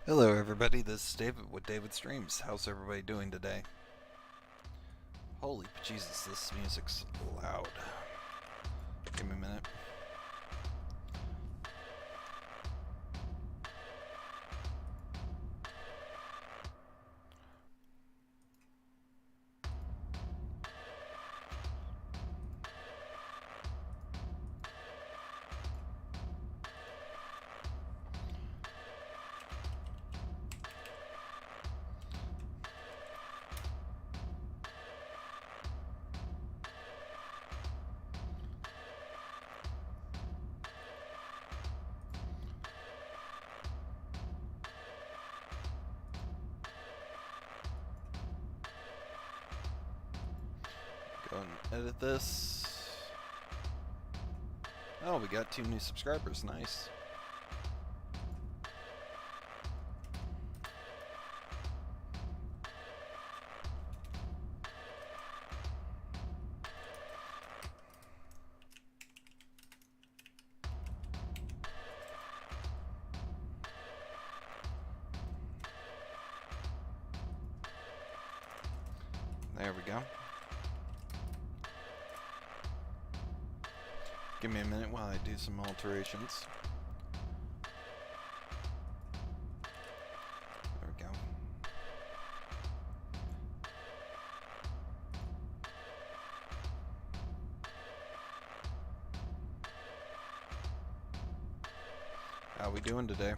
Hello everybody, this is David with David Streams. How's everybody doing today? Holy Jesus, this music's loud. Give me a minute. Go and edit this. Oh, we got 2 new subscribers, nice. There we go. Give me a minute while I do some alterations. There we go. How we doing today?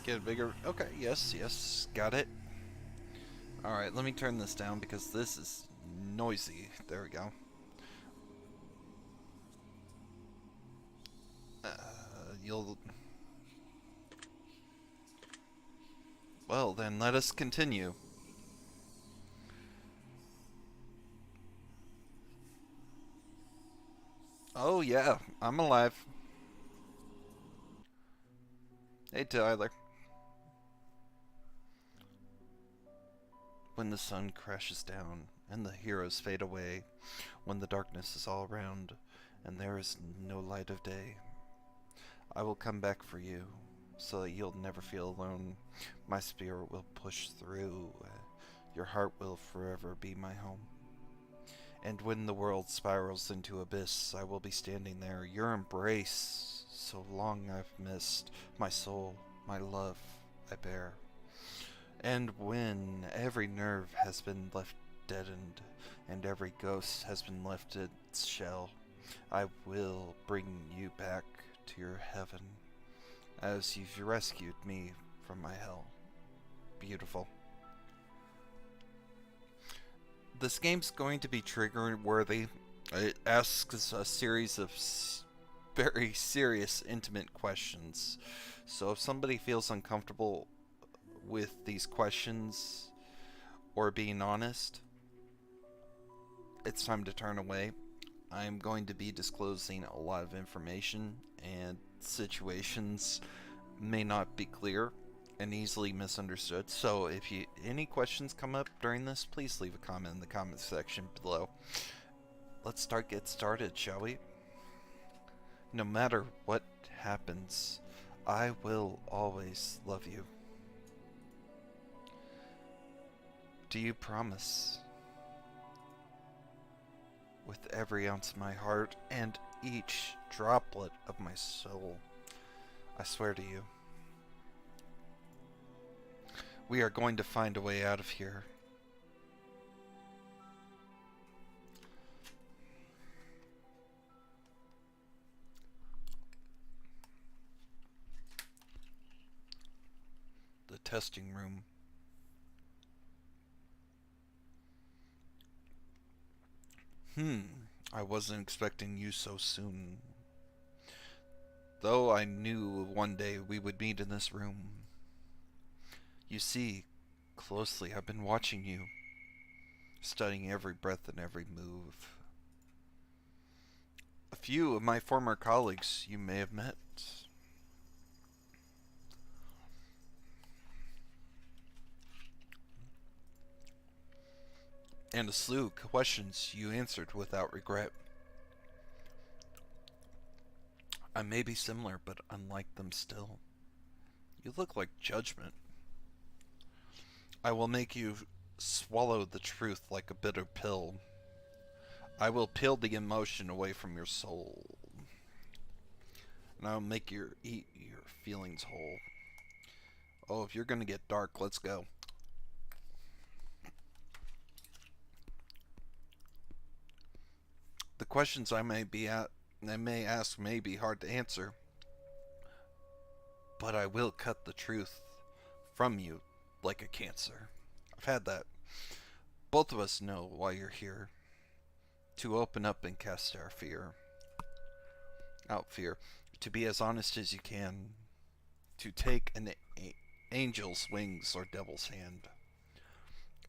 Get it bigger. Okay, yes, got it. Alright, let me turn this down because this is noisy. There we go. You'll... Well, then let us continue. Oh yeah, I'm alive. Hey Tyler. When the sun crashes down and the heroes fade away, when the darkness is all around and there is no light of day, I will come back for you so that you'll never feel alone. My spirit will push through. Your heart will forever be my home. And when the world spirals into abyss, I will be standing there. Your embrace, so long I've missed. My soul, my love, I bear. And when every nerve has been left deadened, and every ghost has been left its shell, I will bring you back to your heaven, as you've rescued me from my hell. Beautiful. This game's going to be trigger worthy. It asks a series of very serious, intimate questions. So if somebody feels uncomfortable with these questions or being honest, it's time to turn away. I'm going to be disclosing a lot of information, and situations may not be clear and easily misunderstood. So if any questions come up during this, please leave a comment in the comment section below. Let's get started, shall we? No matter what happens, I will always love you. Do you promise? With every ounce of my heart and each droplet of my soul, I swear to you. We are going to find a way out of here. The testing room. I wasn't expecting you so soon. Though I knew one day we would meet in this room. You see, closely I've been watching you, studying every breath and every move. A few of my former colleagues you may have met. And a slew of questions you answered without regret. I may be similar, but unlike them still. You look like judgment. I will make you swallow the truth like a bitter pill. I will peel the emotion away from your soul. And I'll make you eat your feelings whole. Oh, if you're gonna get dark, let's go. The questions I may ask may be hard to answer, but I will cut the truth from you like a cancer. I've had that. Both of us know why you're here. To open up and cast our fear. Out fear. To be as honest as you can. To take an angel's wings or devil's hand.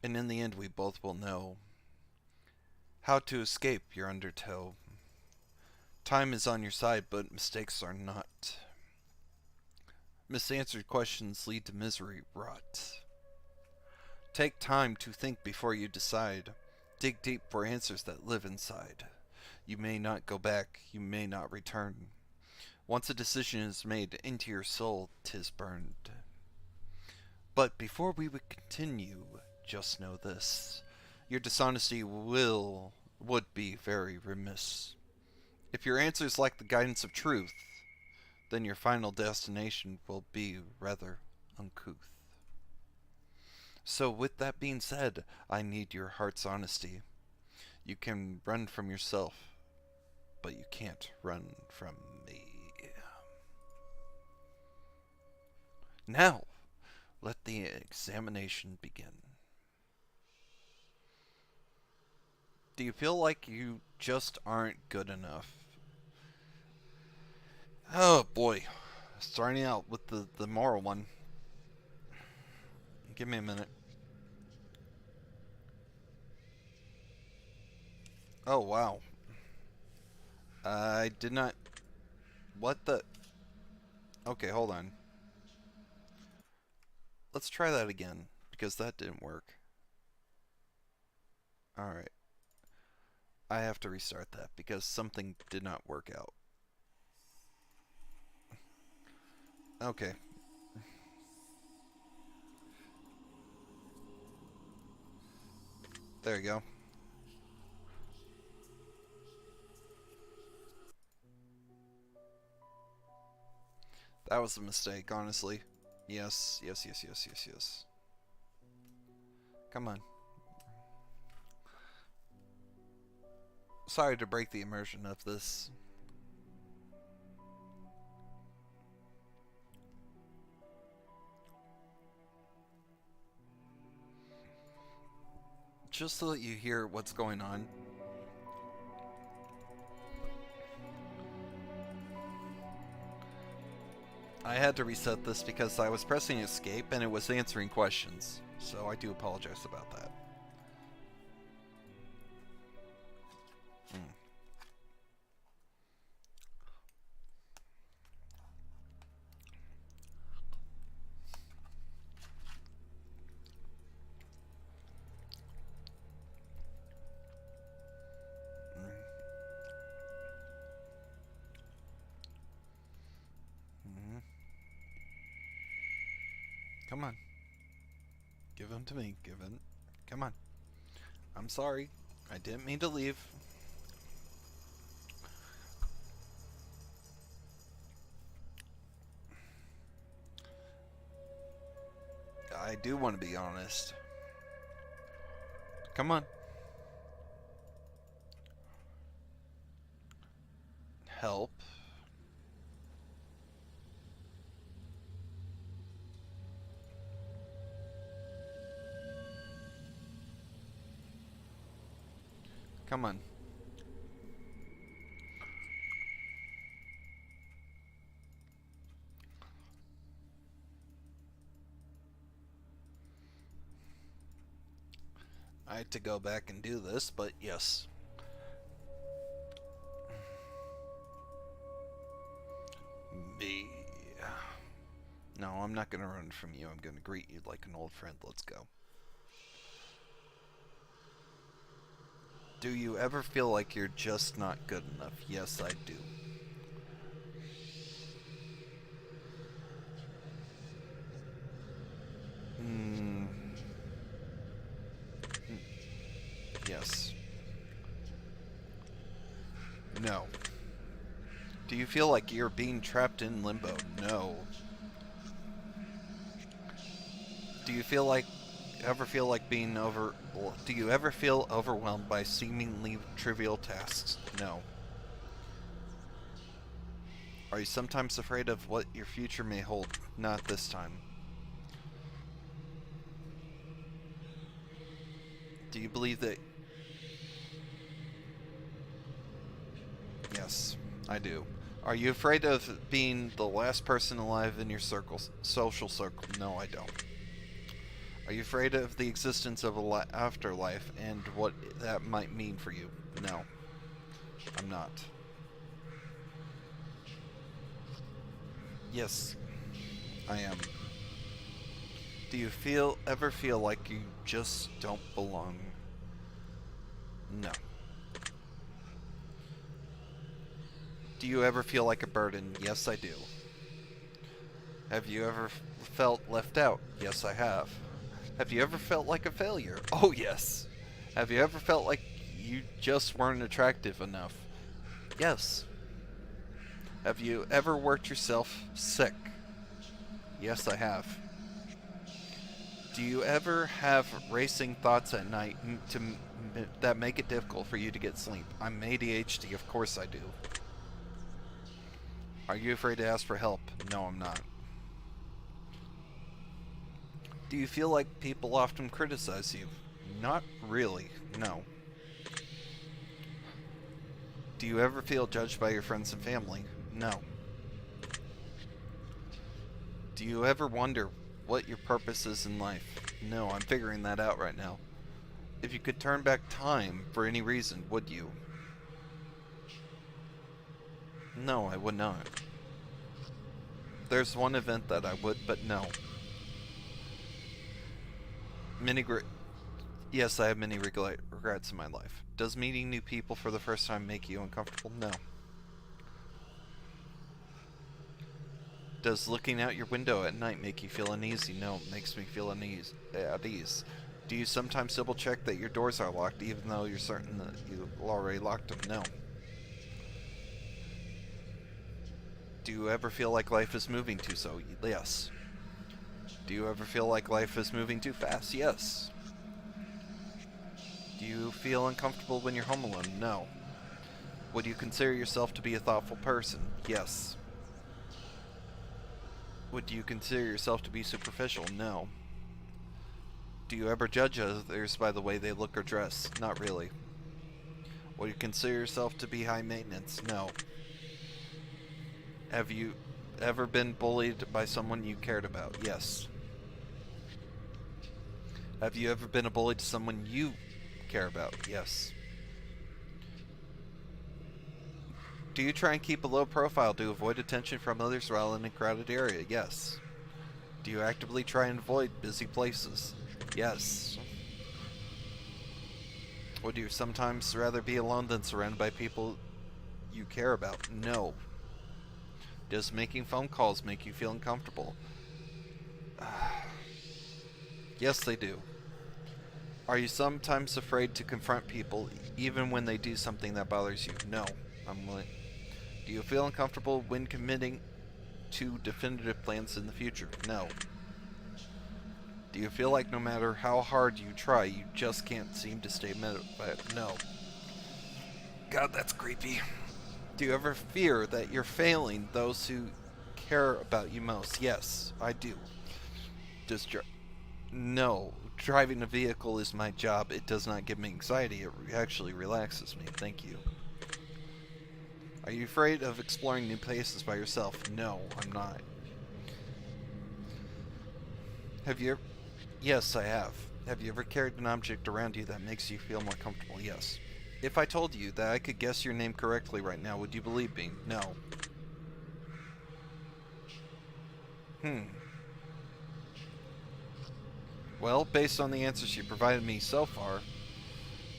And in the end we both will know how to escape your undertow. Time is on your side, but mistakes are not. Misanswered questions lead to misery rot. Take time to think before you decide. Dig deep for answers that live inside. You may not go back, you may not return. Once a decision is made, into your soul 'tis burned. But before we would continue, just know this. Your dishonesty would be very remiss. If your answers lack the guidance of truth, then your final destination will be rather uncouth. So with that being said, I need your heart's honesty. You can run from yourself, but you can't run from me. Now, let the examination begin. Do you feel like you just aren't good enough? Oh boy, starting out with the moral one. Give me a minute. Oh wow. I did not... What the... Okay, hold on. Let's try that again, because that didn't work. Alright. I have to restart that, because something did not work out. Okay. There you go. That was a mistake, honestly. Yes, yes, yes, yes, yes, yes. Come on. Sorry to break the immersion of this. Just so that you hear what's going on. I had to reset this because I was pressing escape and it was answering questions. So I do apologize about that. Come on. Give him to me. Give him. Come on. I'm sorry. I didn't mean to leave. I do want to be honest. Come on. Help. Come on. I had to go back and do this, but yes. No, I'm not gonna run from you. I'm gonna greet you like an old friend. Let's go. Do you ever feel like you're just not good enough? Yes, I do. Hmm. Yes. No. Do you feel like you're being trapped in limbo? No. Do you ever feel like do you ever feel overwhelmed by seemingly trivial tasks? No. Are you sometimes afraid of what your future may hold? Not this time. Do you believe that... Yes, I do. Are you afraid of being the last person alive in your social circle? No, I don't. Are you afraid of the existence of a afterlife and what that might mean for you? No, I'm not. Yes, I am. Do you ever feel like you just don't belong? No. Do you ever feel like a burden? Yes, I do. Have you ever felt left out? Yes, I have. Have you ever felt like a failure? Oh, yes. Have you ever felt like you just weren't attractive enough? Yes. Have you ever worked yourself sick? Yes, I have. Do you ever have racing thoughts at night that make it difficult for you to get sleep? I'm ADHD, of course I do. Are you afraid to ask for help? No, I'm not. Do you feel like people often criticize you? Not really, no. Do you ever feel judged by your friends and family? No. Do you ever wonder what your purpose is in life? No, I'm figuring that out right now. If you could turn back time for any reason, would you? No, I would not. There's one event that I would, but no. Many Yes, I have many regrets in my life. Does meeting new people for the first time make you uncomfortable? No. Does looking out your window at night make you feel uneasy? No, it makes me feel at ease. Do you sometimes double check that your doors are locked even though you're certain that you already locked them? No. Do you ever feel like life is moving too slow? Yes. Do you ever feel like life is moving too fast? Yes. Do you feel uncomfortable when you're home alone? No. Would you consider yourself to be a thoughtful person? Yes. Would you consider yourself to be superficial? No. Do you ever judge others by the way they look or dress? Not really. Would you consider yourself to be high maintenance? No. Have you ever been bullied by someone you cared about? Yes. Have you ever been a bully to someone you care about? Yes. Do you try and keep a low profile to avoid attention from others while in a crowded area? Yes. Do you actively try and avoid busy places? Yes. Would you sometimes rather be alone than surrounded by people you care about? No. Does making phone calls make you feel uncomfortable? Yes, they do. Are you sometimes afraid to confront people even when they do something that bothers you? No. Do you feel uncomfortable when committing to definitive plans in the future? No. Do you feel like no matter how hard you try, you just can't seem to stay motivated? No. God, that's creepy. Do you ever fear that you're failing those who care about you most? Yes, I do. No. Driving a vehicle is my job. It does not give me anxiety. It actually relaxes me. Thank you. Are you afraid of exploring new places by yourself? No, I'm not. Have you ever... Yes, I have. Have you ever carried an object around you that makes you feel more comfortable? Yes. If I told you that I could guess your name correctly right now, would you believe me? No. Well, based on the answers you provided me so far,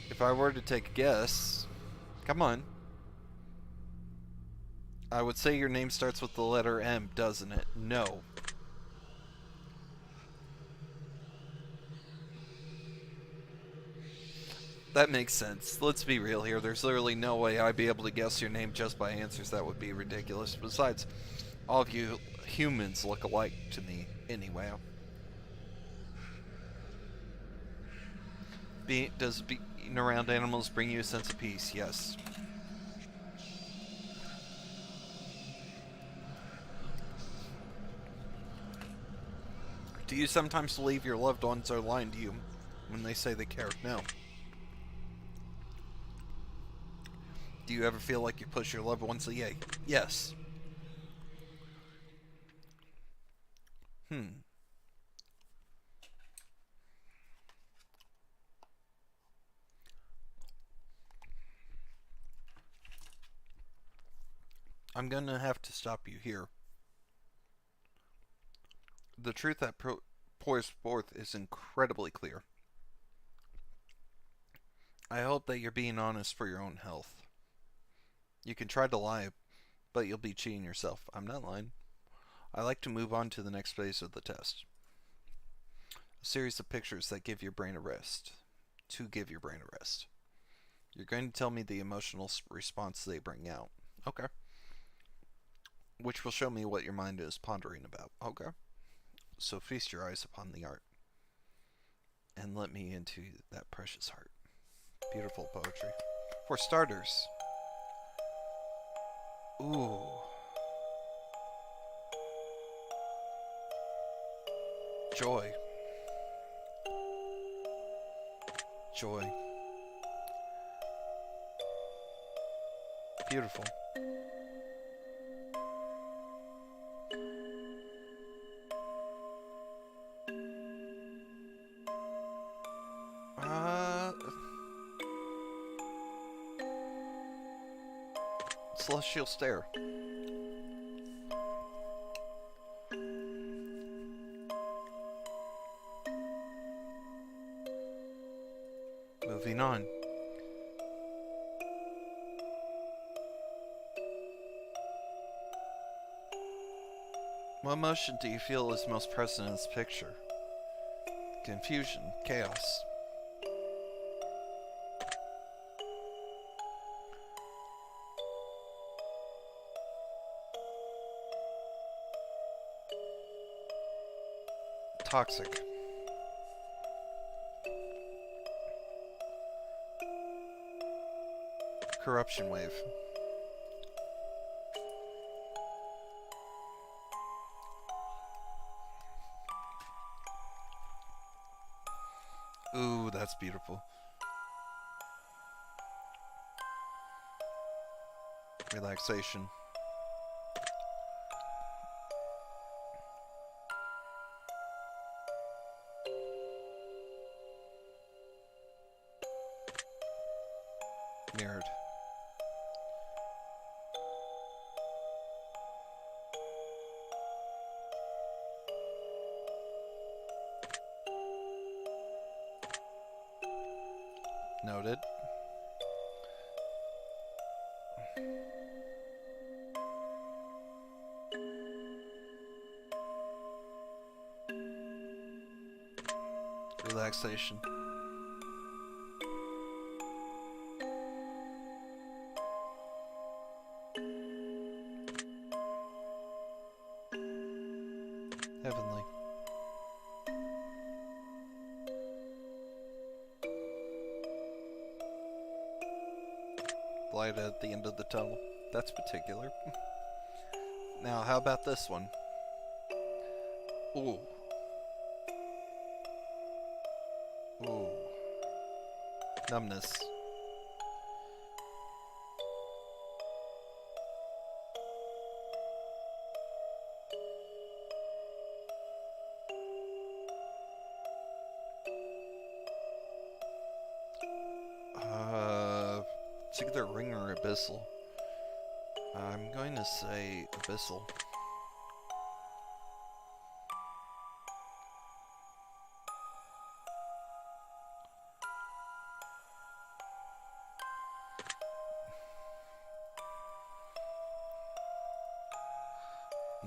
if I were to take a guess, come on, I would say your name starts with the letter M, doesn't it? No. That makes sense. Let's be real here. There's literally no way I'd be able to guess your name just by answers. That would be ridiculous. Besides, all of you humans look alike to me anyway. Does being around animals bring you a sense of peace? Yes. Do you sometimes believe your loved ones are lying to you when they say they care? No. Do you ever feel like you push your loved ones away? Yes. I'm gonna have to stop you here. The truth that pours forth is incredibly clear. I hope that you're being honest for your own health. You can try to lie, but you'll be cheating yourself. I'm not lying. I like to move on to the next phase of the test. A series of pictures that give your brain a rest. To give your brain a rest. You're going to tell me the emotional response they bring out. Okay. Which will show me what your mind is pondering about. Okay. So feast your eyes upon the art. And let me into that precious heart. Beautiful poetry. For starters. Ooh. Joy. Joy. Beautiful. Celestial stare. Moving on. What emotion do you feel is most present in this picture? Confusion, chaos. Toxic. Corruption wave. Ooh, that's beautiful. Relaxation. Mirrored. Noted. Relaxation. Heavenly. Light at the end of the tunnel. That's particular. Now, how about this one? Ooh. Ooh. Numbness. It's either ring or abyssal. I'm going to say abyssal.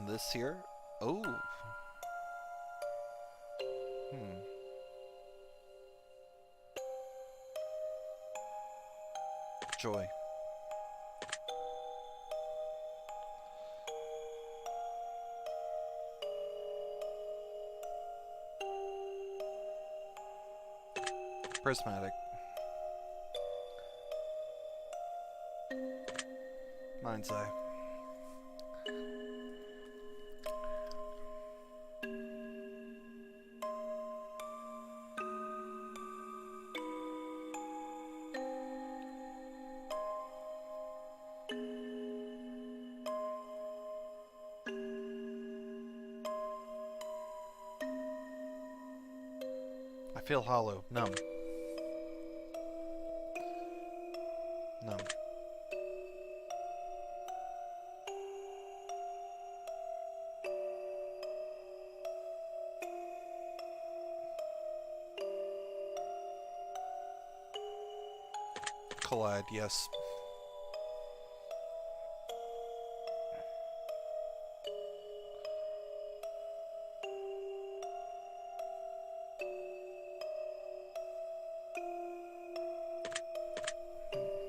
This here? Oh. Hmm. Joy. Prismatic. Mind's Eye. I feel hollow. Numb. Numb. Collide, yes.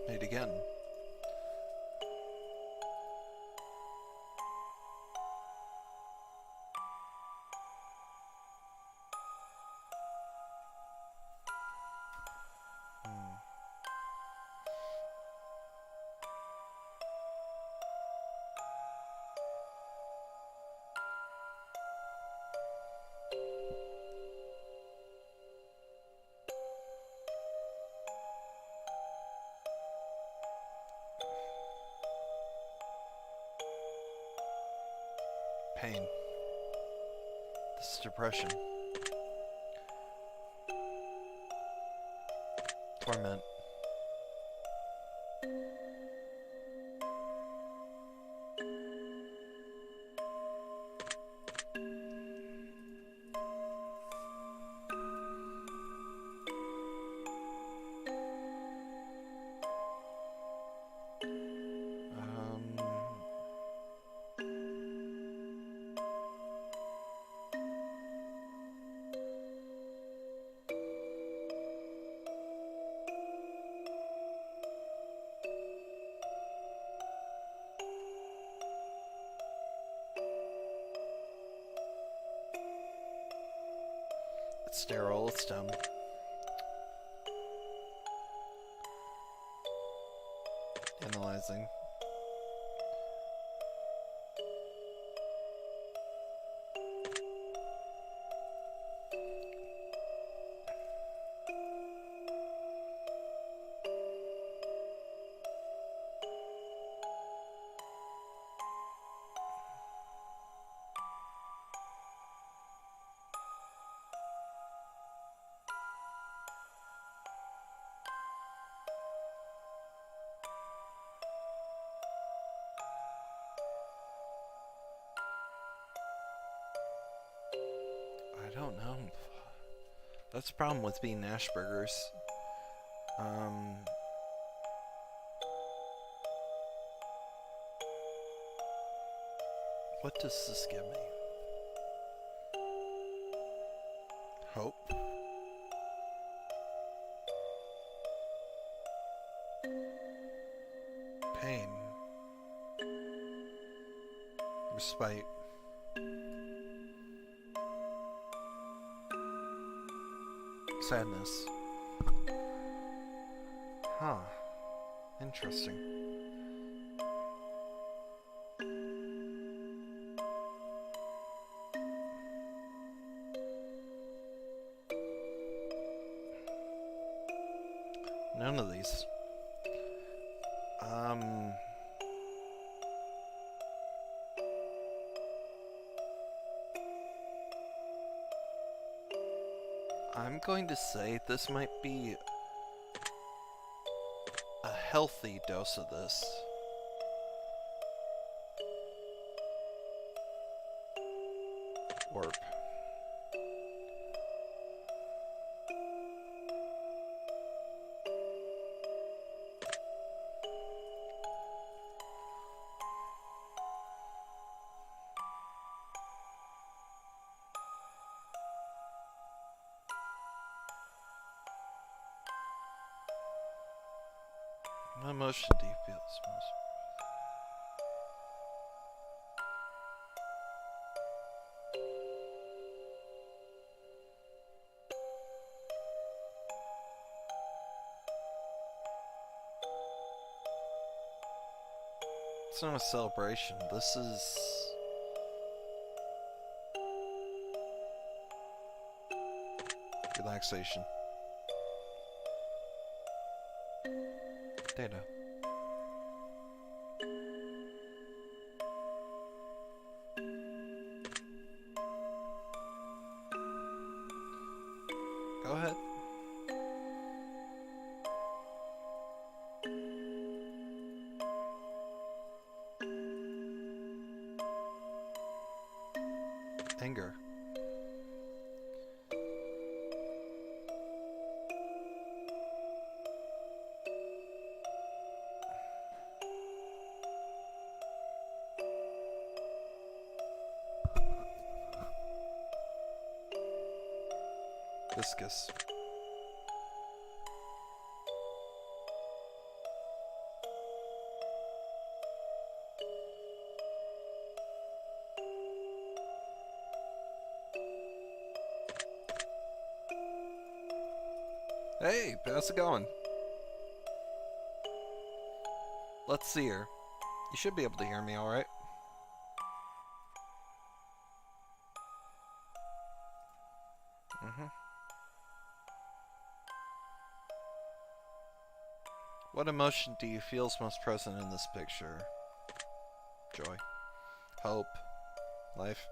Meet again. Pain. This is depression. Torment. It's sterile, it's dumb. Analyzing. I don't know. That's the problem with being Asperger's. What does this give me? Hope. Pain. Respite. Sadness. Huh. Interesting. None of these. I'm going to say this might be a healthy dose of this. Warp. What emotion do you feel is most? It's not a celebration. This is relaxation. Data. Go ahead. Anger. Viscous. Hey, how's it going? Let's see her. You should be able to hear me alright. What emotion do you feel is most present in this picture? Joy. Hope. Life.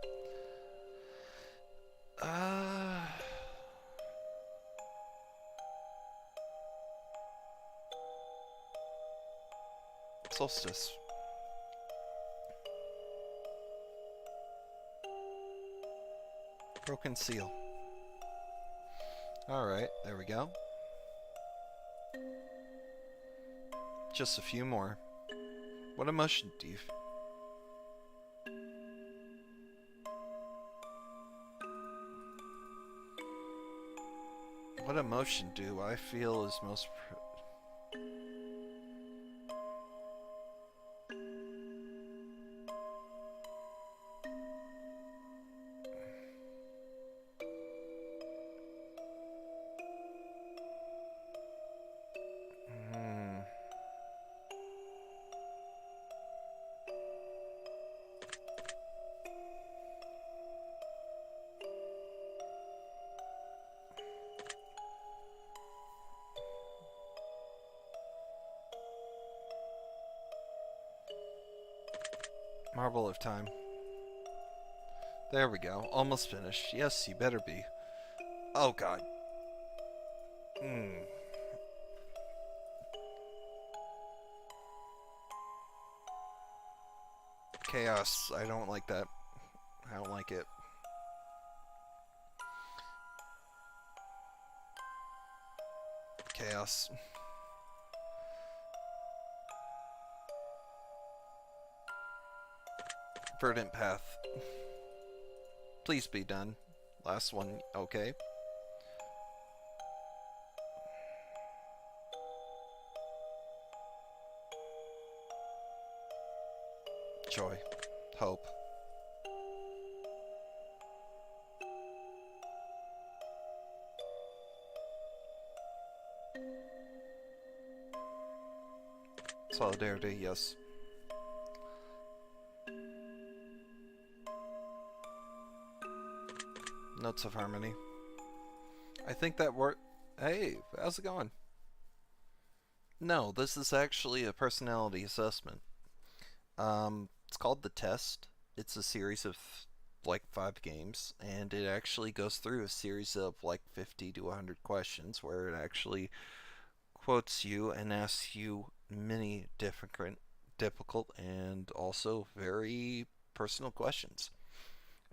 Solstice. Broken seal. Alright, there we go. Just a few more. What emotion do you... What emotion do I feel is most... Marble of time. There we go. Almost finished. Yes, you better be. Oh, God. Chaos. I don't like that. I don't like it. Chaos. Verdant path. Please be done. Last one, okay. Joy. Hope. Solidarity, yes. Notes of harmony. I think that worked. Hey, how's it going? No, this is actually a personality assessment. It's called The Test. It's a series of like 5 games, and it actually goes through a series of like 50 to 100 questions where it actually quotes you and asks you many different, difficult, and also very personal questions.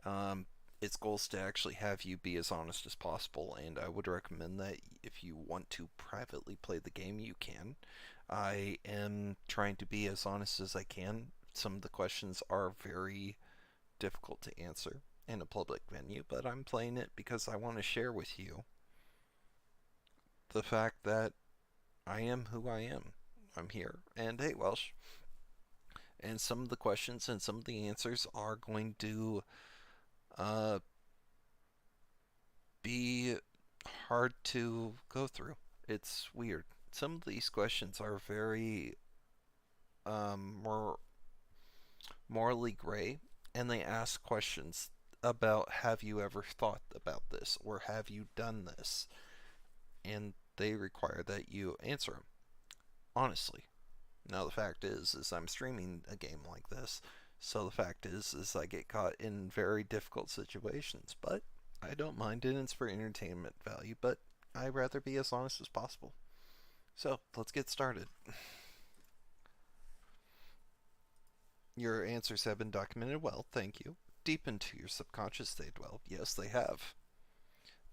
Um, its goal is to actually have you be as honest as possible, and I would recommend that if you want to privately play the game, you can. I am trying to be as honest as I can. Some of the questions are very difficult to answer in a public venue, but I'm playing it because I want to share with you the fact that I am who I am. I'm here. And hey, Welsh. And some of the questions and some of the answers are going to uh, be hard to go through. It's weird. Some of these questions are very more morally gray, and they ask questions about have you ever thought about this or have you done this, and they require that you answer them honestly. Now the fact is I'm streaming a game like this, so the fact is I get caught in very difficult situations, but I don't mind it. It's for entertainment value, but I'd rather be as honest as possible. So let's get started. Your answers have been documented well, thank you. Deep into your subconscious they dwell. Yes, they have.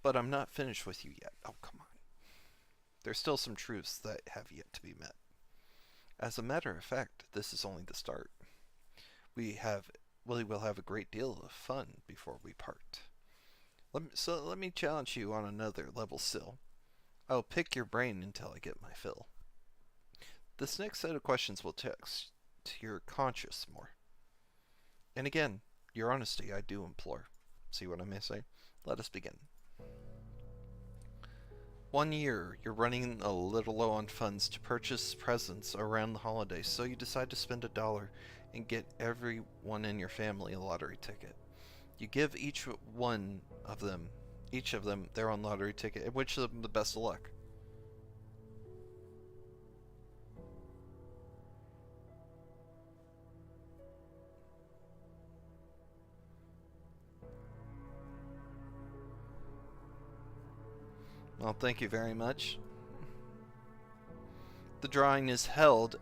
But I'm not finished with you yet. Oh, come on. There's still some truths that have yet to be met. As a matter of fact, this is only the start. We will have a great deal of fun before we part. Let me challenge you on another level still. I'll pick your brain until I get my fill. This next set of questions will test your conscience more. And again, your honesty I do implore. See what I may say? Let us begin. 1 year, you're running a little low on funds to purchase presents around the holidays, so you decide to spend $1 and get everyone in your family a lottery ticket. You give each of them their own lottery ticket and wish them the best of luck. Well, thank you very much. The drawing is held,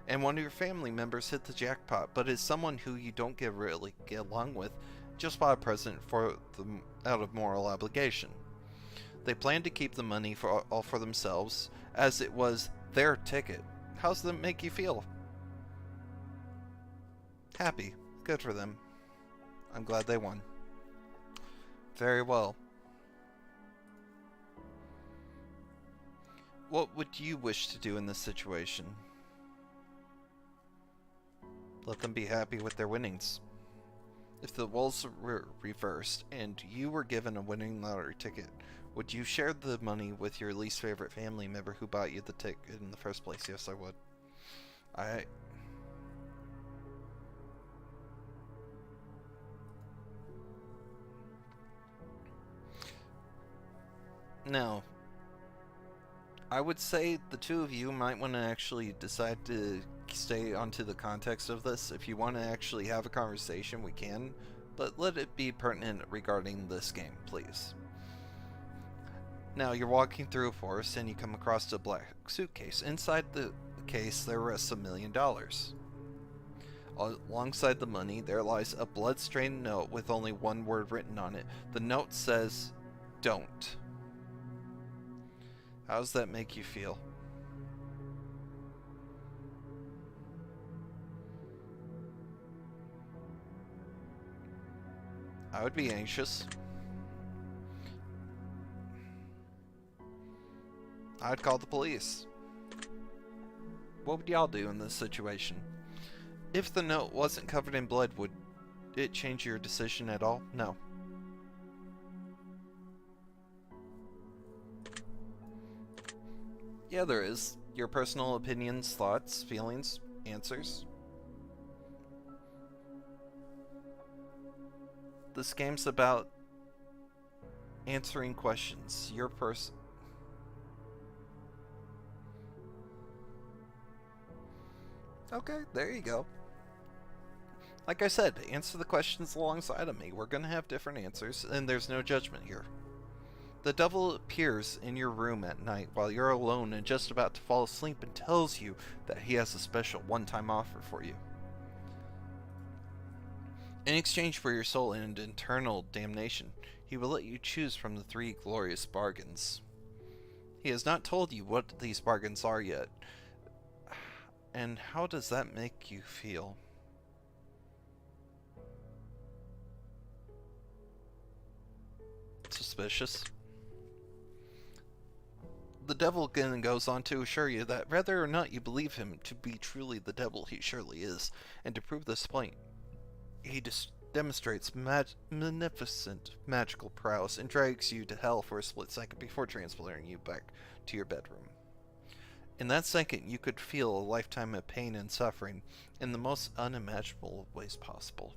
and one of your family members hit the jackpot, but it's someone who you don't really get along with, just bought a present for them out of moral obligation. They plan to keep the money all for themselves, as it was their ticket. How's that make you feel? Happy. Good for them. I'm glad they won. Very well. What would you wish to do in this situation? Let them be happy with their winnings. If the roles were reversed and you were given a winning lottery ticket, would you share the money with your least favorite family member who bought you the ticket in the first place? Yes, I would. Now, I would say the two of you might want to actually decide to stay onto the context of this. If you want to actually have a conversation, we can, but let it be pertinent regarding this game, please. Now, you're walking through a forest and you come across a black suitcase. Inside the case, there rests $1 million. Alongside the money, there lies a blood-stained note with only one word written on it. The note says, "Don't." How does that make you feel? I would be anxious. I'd call the police. What would y'all do in this situation? If the note wasn't covered in blood, would it change your decision at all? No. Yeah, there is. Your personal opinions, thoughts, feelings, answers. This game's about answering questions. Your person. Okay, there you go. Like I said, answer the questions alongside of me. We're gonna have different answers, and there's no judgment here. The devil appears in your room at night while you're alone and just about to fall asleep and tells you that he has a special one-time offer for you. In exchange for your soul and eternal damnation, he will let you choose from the 3 glorious bargains. He has not told you what these bargains are yet. And how does that make you feel? Suspicious. The devil again goes on to assure you that whether or not you believe him to be truly the devil he surely is, and to prove this point, he demonstrates magnificent magical prowess and drags you to hell for a split second before transporting you back to your bedroom. In that second, you could feel a lifetime of pain and suffering in the most unimaginable ways possible.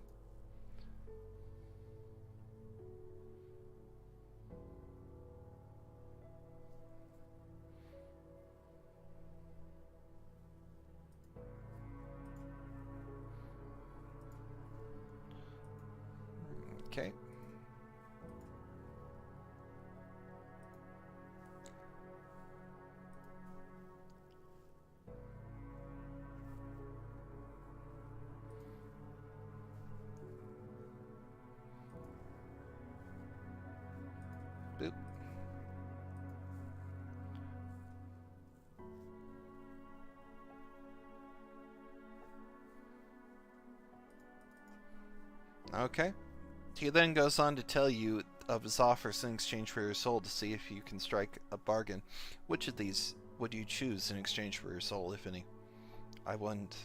Okay. Boop. Okay. He then goes on to tell you of his offers in exchange for your soul to see if you can strike a bargain. Which of these would you choose in exchange for your soul, if any? I wouldn't.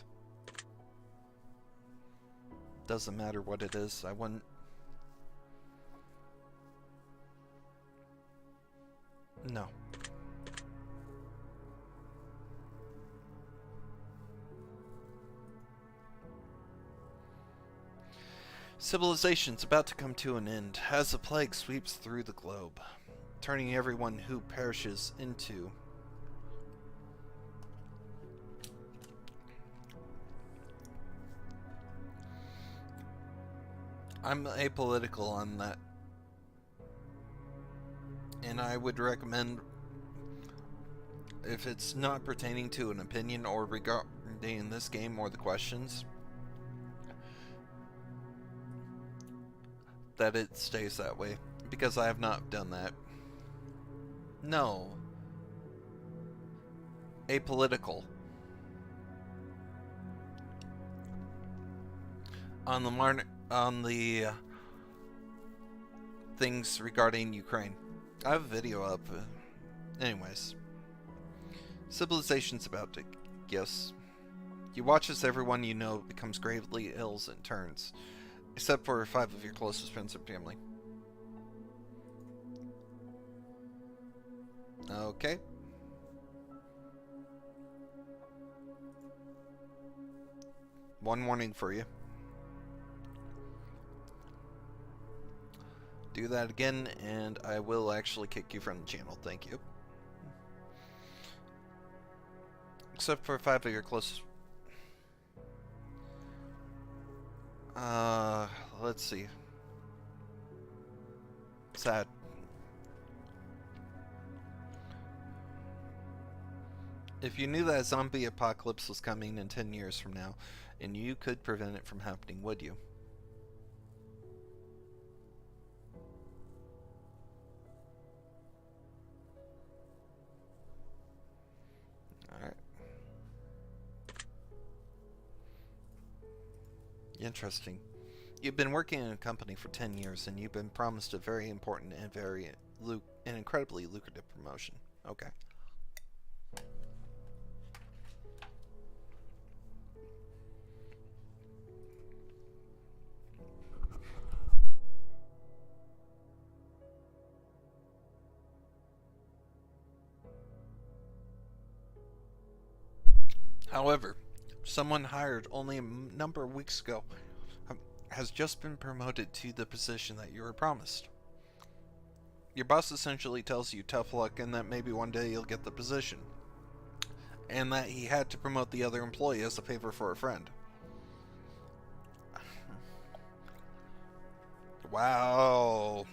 Doesn't matter what it is, I wouldn't. No. Civilization's about to come to an end as a plague sweeps through the globe, turning everyone who perishes into I'm apolitical on that, and I would recommend, if it's not pertaining to an opinion or regarding this game or the questions, that it stays that way, because I have not done that. No. Apolitical. On the things regarding Ukraine. I have a video up. Anyways. Civilization's about to... Yes. You watch as everyone you know becomes gravely ill and turns. Except for 5 of your closest friends and family. Okay. One warning for you. Do that again, and I will actually kick you from the channel. Thank you. Except for 5 of your closest... let's see. Sad. If you knew that a zombie apocalypse was coming in 10 years from now, and you could prevent it from happening, would you? Alright. Interesting. You've been working in a company for 10 years, and you've been promised a very important and incredibly lucrative promotion. Okay. However, someone hired only a number of weeks ago has just been promoted to the position that you were promised. Your boss essentially tells you tough luck and that maybe one day you'll get the position. And that he had to promote the other employee as a favor for a friend. Wow.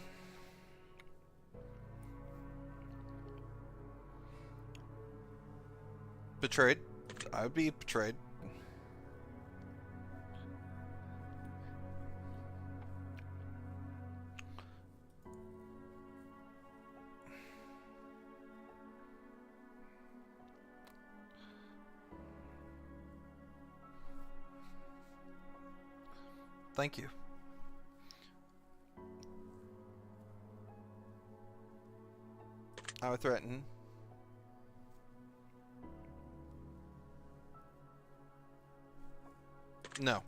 Betrayed. I would be betrayed. Thank you. I would threaten. No,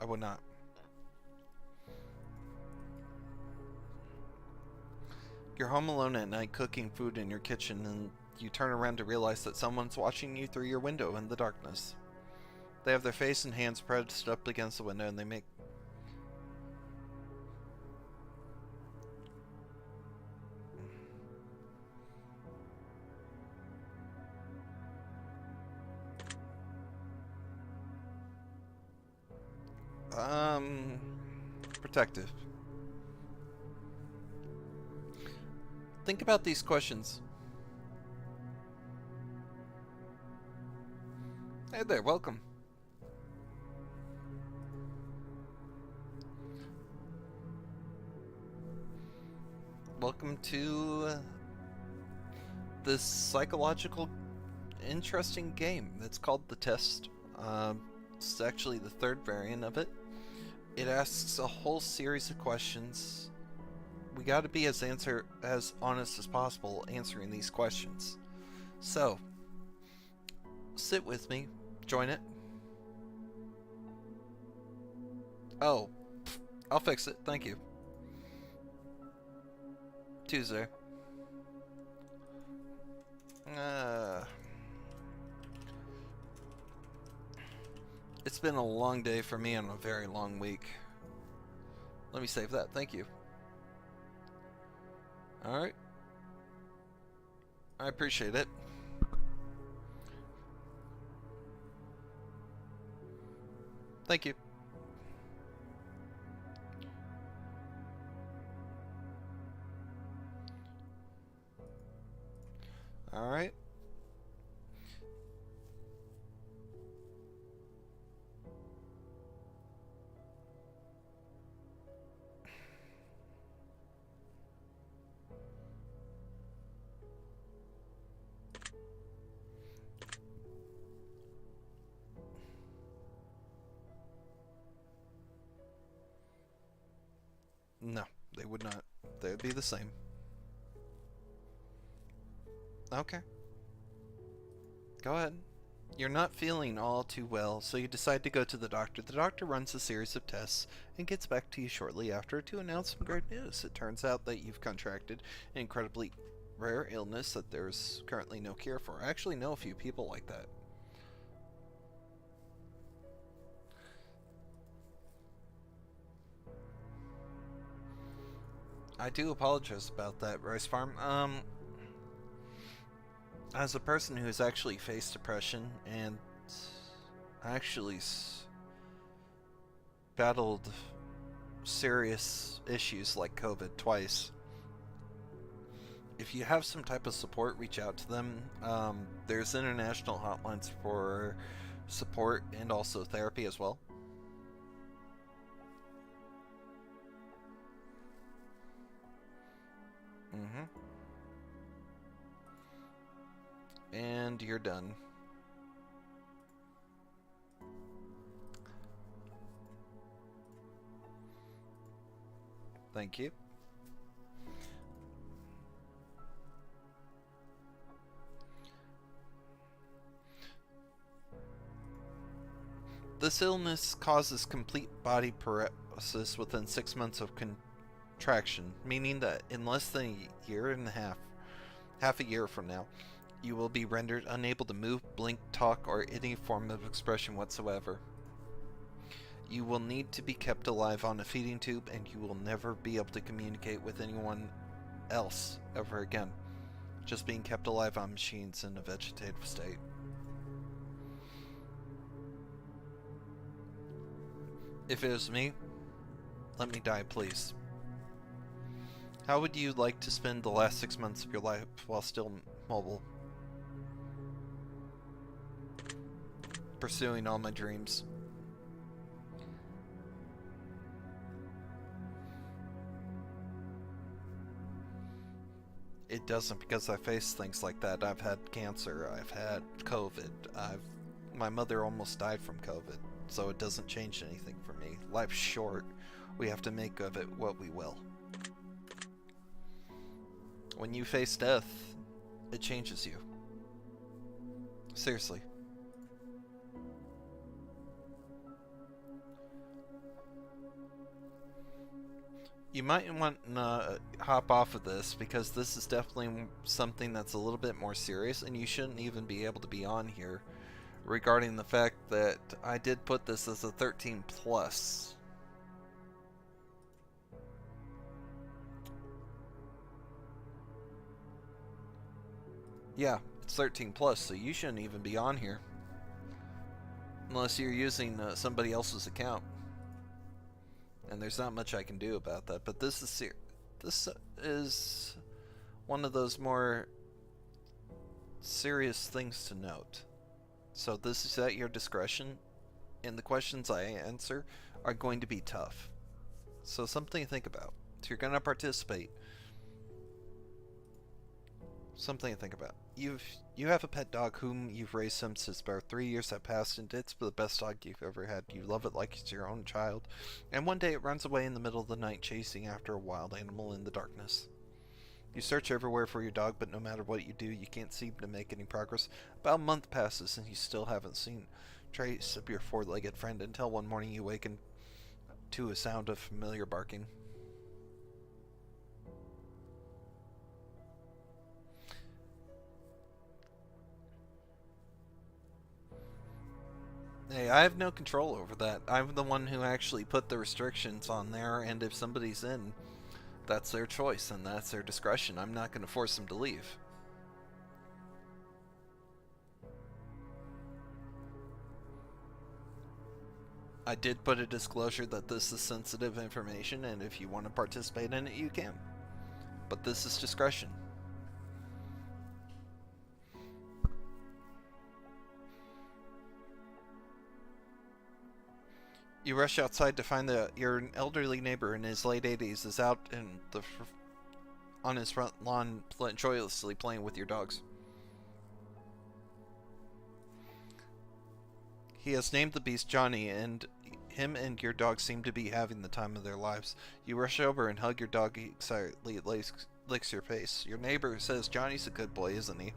I would not. You're home alone at night cooking food in your kitchen, and you turn around to realize that someone's watching you through your window in the darkness. They have their face and hands pressed up against the window, and they make... Protective. Think about these questions. Hey there, welcome. Welcome to this psychological interesting game. It's called The Test. It's actually the third variant of it. It asks a whole series of questions. We gotta be as honest as possible answering these questions. So, sit with me. Join it. Oh, I'll fix it. Thank you. Tuesday. It's been a long day for me and a very long week. Let me save that. Thank you. Alright. I appreciate it. Thank you. Alright. No, they would not. They would be the same. Okay. Go ahead. You're not feeling all too well, so you decide to go to the doctor. The doctor runs a series of tests and gets back to you shortly after to announce some great news. It turns out that you've contracted an incredibly rare illness that there's currently no cure for. I actually know a few people like that. I do apologize about that, Rice Farm. As a person who's actually faced depression and actually battled serious issues like COVID twice, if you have some type of support, reach out to them. There's international hotlines for support and also therapy as well. And you're done. Thank you. This illness causes complete body paralysis within 6 months of contraction, meaning that in less than a year and a half a year from now, you will be rendered unable to move, blink, talk, or any form of expression whatsoever. You will need to be kept alive on a feeding tube, and you will never be able to communicate with anyone else ever again. Just being kept alive on machines in a vegetative state. If it was me, let me die, please. How would you like to spend the last 6 months of your life while still mobile? Pursuing all my dreams. It doesn't, because I face things like that. I've had cancer, I've had COVID, my mother almost died from COVID, so it doesn't change anything for me. Life's short. We have to make of it what we will. When you face death, it changes you. Seriously. You might want to hop off of this because this is definitely something that's a little bit more serious, and you shouldn't even be able to be on here regarding the fact that I did put this as a 13 plus. Yeah, it's 13 plus, so you shouldn't even be on here unless you're using somebody else's account. And there's not much I can do about that, but this is one of those more serious things to note. So this is at your discretion, and the questions I answer are going to be tough. So something to think about. If you're going to participate, something to think about. You have a pet dog whom you've raised since about 3 years have passed, and it's the best dog you've ever had. You love it like it's your own child, and one day it runs away in the middle of the night chasing after a wild animal in the darkness. You search everywhere for your dog, but no matter what you do, you can't seem to make any progress. About a month passes, and you still haven't seen trace of your four-legged friend until one morning you awaken to a sound of familiar barking. Hey, I have no control over that. I'm the one who actually put the restrictions on there, and if somebody's in, that's their choice and that's their discretion. I'm not going to force them to leave. I did put a disclosure that this is sensitive information, and if you want to participate in it, you can. But this is discretion. You rush outside to find your elderly neighbor in his late 80s is out on his front lawn joyously playing with your dogs. He has named the beast Johnny, and him and your dog seem to be having the time of their lives. You rush over and hug your dog excitedly. It licks your face. Your neighbor says Johnny's a good boy, isn't he?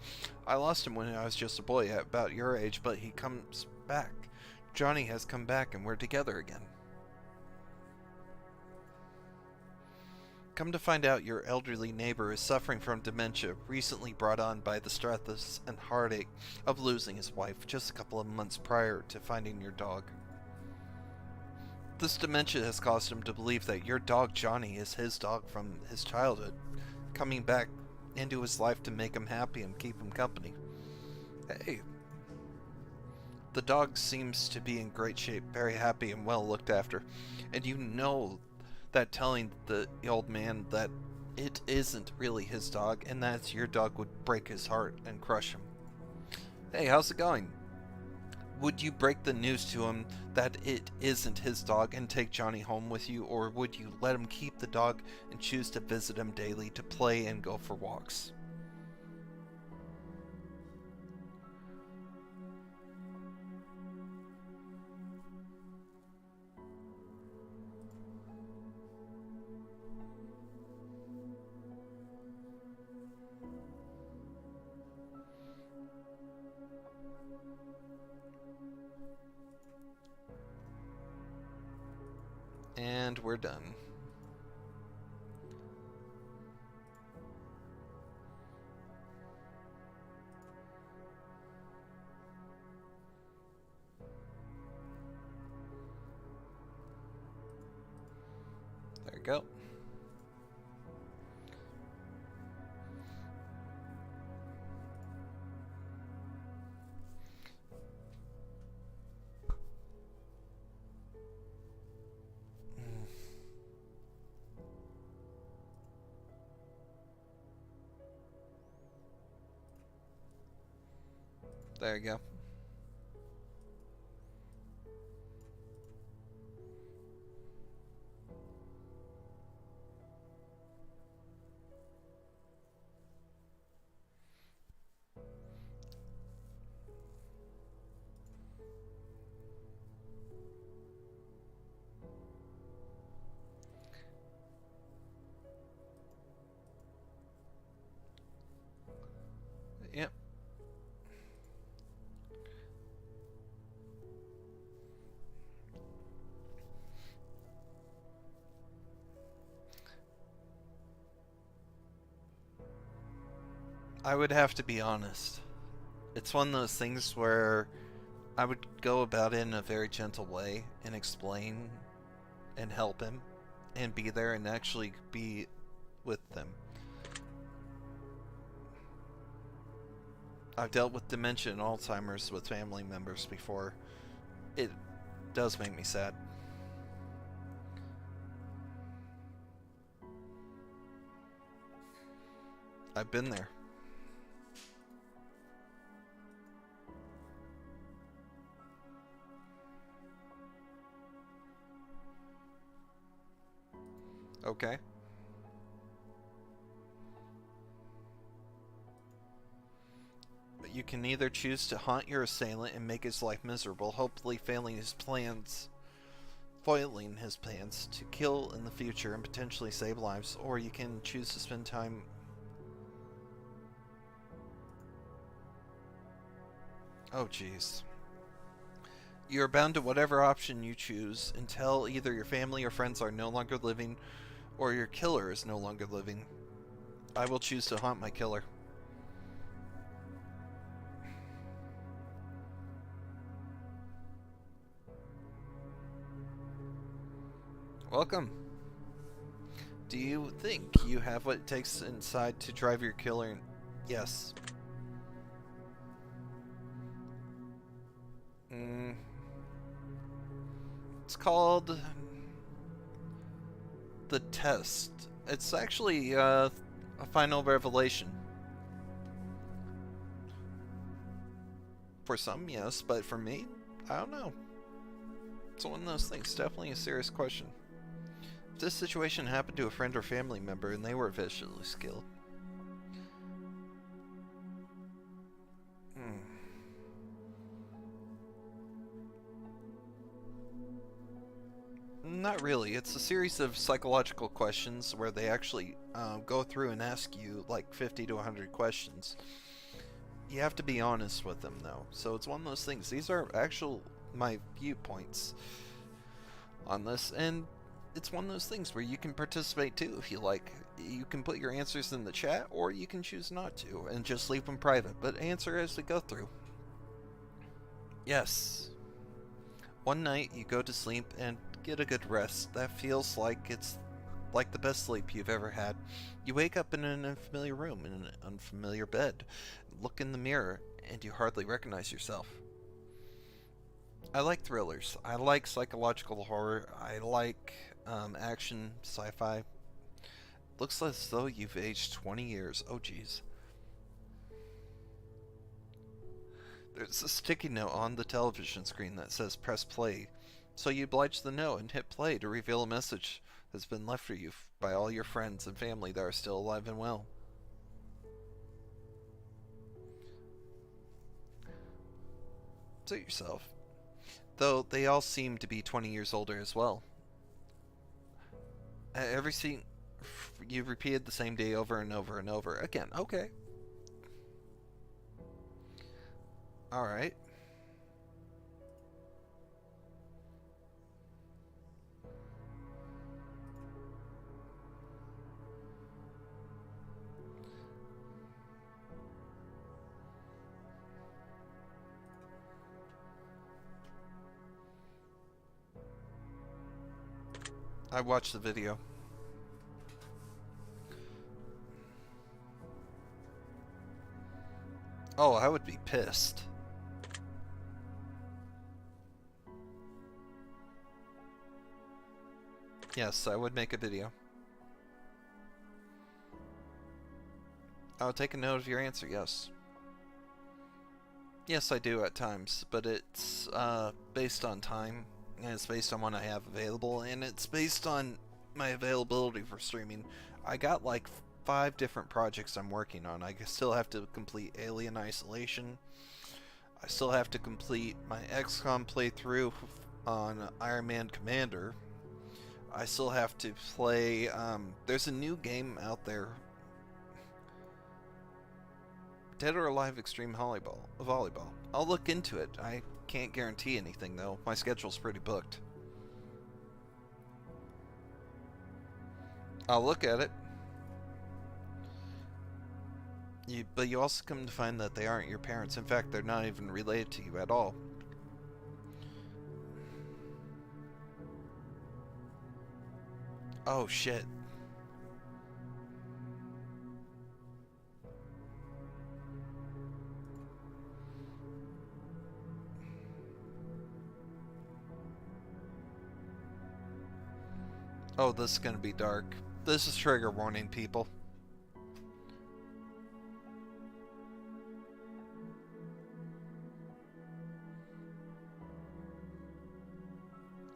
I lost him when I was just a boy, about your age, but he comes back. Johnny has come back and we're together again. Come to find out, your elderly neighbor is suffering from dementia, recently brought on by the stress and heartache of losing his wife just a couple of months prior to finding your dog. This dementia has caused him to believe that your dog Johnny is his dog from his childhood, coming back into his life to make him happy and keep him company. Hey. The dog seems to be in great shape, very happy and well looked after, and you know that telling the old man that it isn't really his dog and that your dog would break his heart and crush him. Hey, how's it going? Would you break the news to him that it isn't his dog and take Johnny home with you, or would you let him keep the dog and choose to visit him daily to play and go for walks? And we're done. There you go. There you go. Yep. I would have to be honest. It's one of those things where I would go about it in a very gentle way and explain and help him and be there and actually be with them. I've dealt with dementia and Alzheimer's with family members before. It does make me sad. I've been there. Okay. But you can either choose to haunt your assailant and make his life miserable, hopefully foiling his plans to kill in the future and potentially save lives, or you can choose to spend time. Oh jeez. You are bound to whatever option you choose until either your family or friends are no longer living or your killer is no longer living. I will choose to haunt my killer. Welcome. Do you think you have what it takes inside to drive your killer? Yes. It's called The Test. It's actually a final revelation. For some, yes, but for me, I don't know. It's one of those things. Definitely a serious question. If this situation happened to a friend or family member and they were visually skilled. Not really. It's a series of psychological questions where they actually go through and ask you like 50 to 100 questions. You have to be honest with them though. So it's one of those things. These are my viewpoints on this, and it's one of those things where you can participate too if you like. You can put your answers in the chat, or you can choose not to and just leave them private, but answer as we go through. Yes. One night you go to sleep and get a good rest. That feels like it's like the best sleep you've ever had. You wake up in an unfamiliar room, in an unfamiliar bed. Look in the mirror, and you hardly recognize yourself. I like thrillers. I like psychological horror. I like action, sci-fi. Looks as though you've aged 20 years. Oh, geez. There's a sticky note on the television screen that says press play. So you oblige the note and hit play to reveal a message that's been left for you by all your friends and family that are still alive and well. Suit yourself. Though they all seem to be 20 years older as well. Every scene, you've repeated the same day over and over and over again. Okay. Alright. I watched the video. Oh, I would be pissed. Yes, I would make a video. I would take a note of your answer, yes. Yes, I do at times, but it's based on time, and it's based on what I have available, and it's based on my availability for streaming. I got like 5 different projects I'm working on. I still have to complete Alien Isolation. I still have to complete my XCOM playthrough on Iron Man Commander. I still have to play, there's a new game out there, Dead or Alive Extreme Volleyball. I'll look into it. I can't guarantee anything though. My schedule's pretty booked. I'll look at it. But you also come to find that they aren't your parents. In fact, they're not even related to you at all. Oh, shit. Oh, this is gonna be dark. This is trigger warning, people.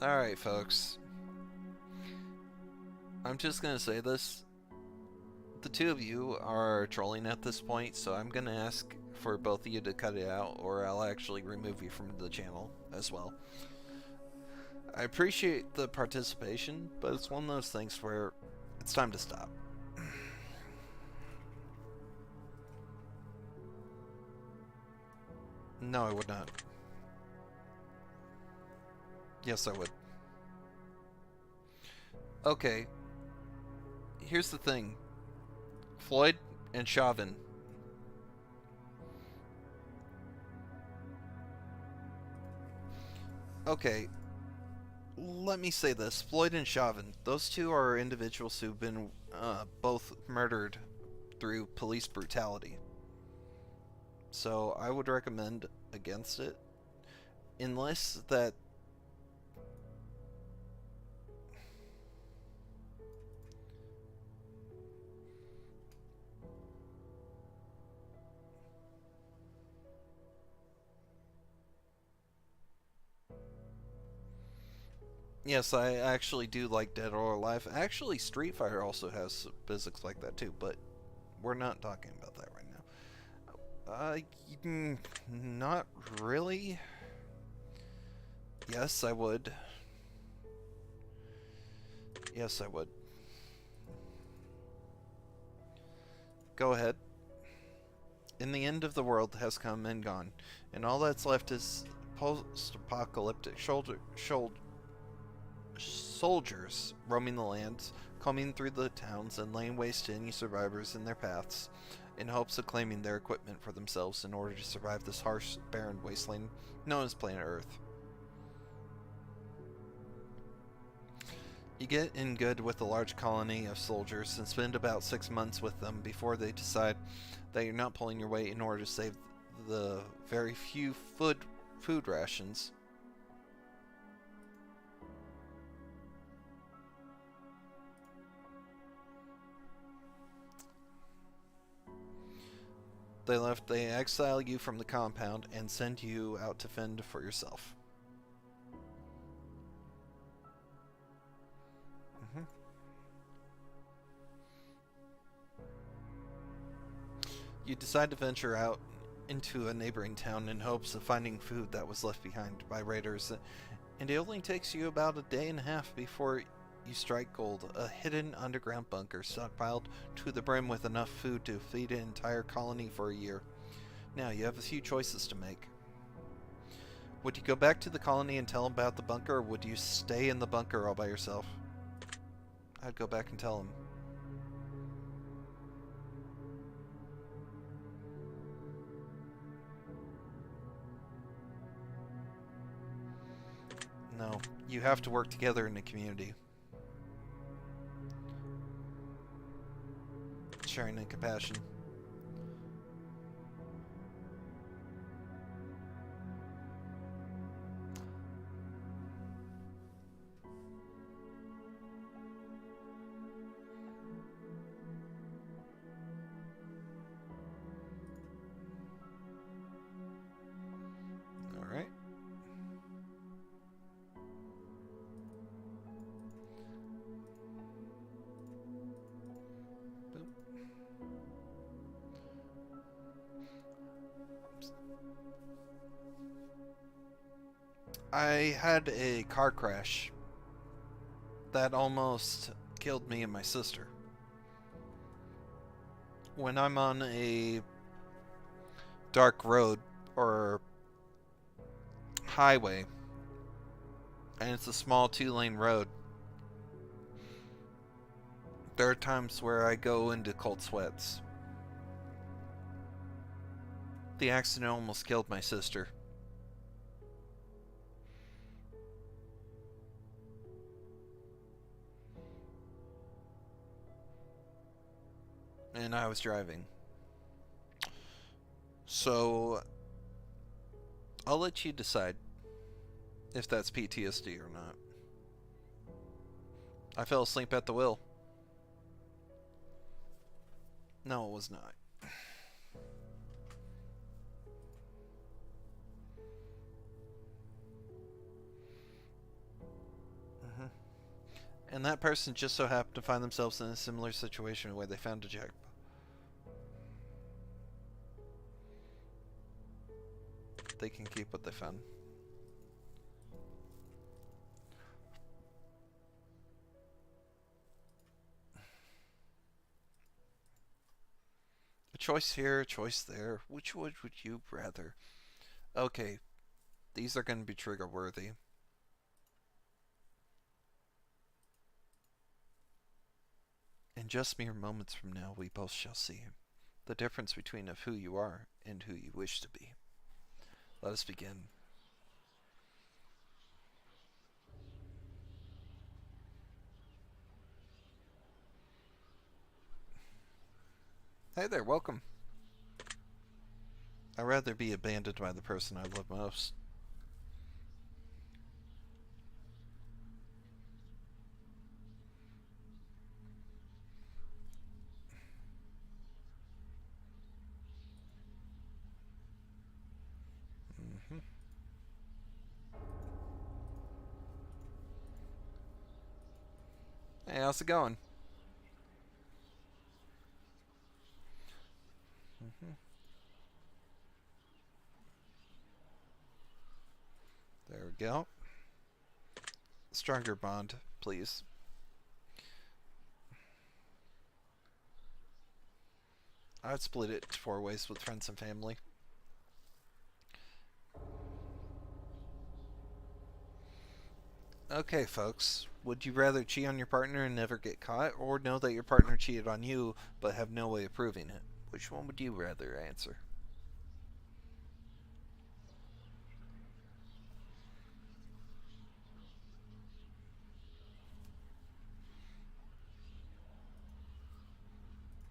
Alright, folks. I'm just gonna say this. The two of you are trolling at this point, so I'm gonna ask for both of you to cut it out, or I'll actually remove you from the channel as well. I appreciate the participation, but it's one of those things where it's time to stop. No, I would not. Yes, I would. Okay. Here's the thing. Floyd and Chauvin. Okay. Let me say this. Floyd and Chauvin. Those two are individuals who've been both murdered through police brutality. So I would recommend against it. Unless that... Yes, I actually do like Dead or Alive. Actually, Street Fighter also has physics like that too, but we're not talking about that right now. Not really. Yes, I would. Yes, I would. Go ahead. And the end of the world has come and gone, and all that's left is post-apocalyptic soldiers roaming the lands, combing through the towns, and laying waste to any survivors in their paths, in hopes of claiming their equipment for themselves in order to survive this harsh, barren wasteland known as planet Earth. You get in good with a large colony of soldiers and spend about 6 months with them before they decide that you're not pulling your weight in order to save the very few food rations. They exile you from the compound and send you out to fend for yourself. You decide to venture out into a neighboring town in hopes of finding food that was left behind by raiders, and it only takes you about a day and a half before you strike gold, a hidden underground bunker stockpiled to the brim with enough food to feed an entire colony for a year. Now, you have a few choices to make. Would you go back to the colony and tell them about the bunker, or would you stay in the bunker all by yourself? I'd go back and tell them. No, you have to work together in a community. Sharing and compassion. Alright. I had a car crash that almost killed me and my sister. When I'm on a dark road or highway and it's a small 2-lane road, there are times where I go into cold sweats. The accident almost killed my sister. And I was driving. So, I'll let you decide if that's PTSD or not. I fell asleep at the wheel. No, it was not. And that person just so happened to find themselves in a similar situation where they found a jackpot. They can keep what they found. A choice here, a choice there. Which would you rather? Okay, these are going to be trigger worthy. In just mere moments from now, we both shall see the difference between of who you are and who you wish to be. Let us begin. Hey there, welcome. I'd rather be abandoned by the person I love most. Hey, how's it going? There we go. Stronger bond, please. I'd split it 4 ways with friends and family. Okay, folks. Would you rather cheat on your partner and never get caught, or know that your partner cheated on you but have no way of proving it? Which one would you rather answer?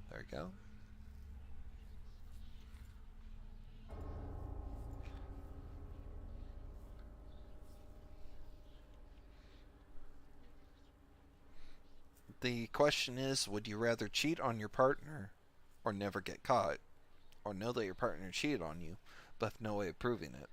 There we go. The question is, would you rather cheat on your partner or never get caught, or know that your partner cheated on you but have no way of proving it?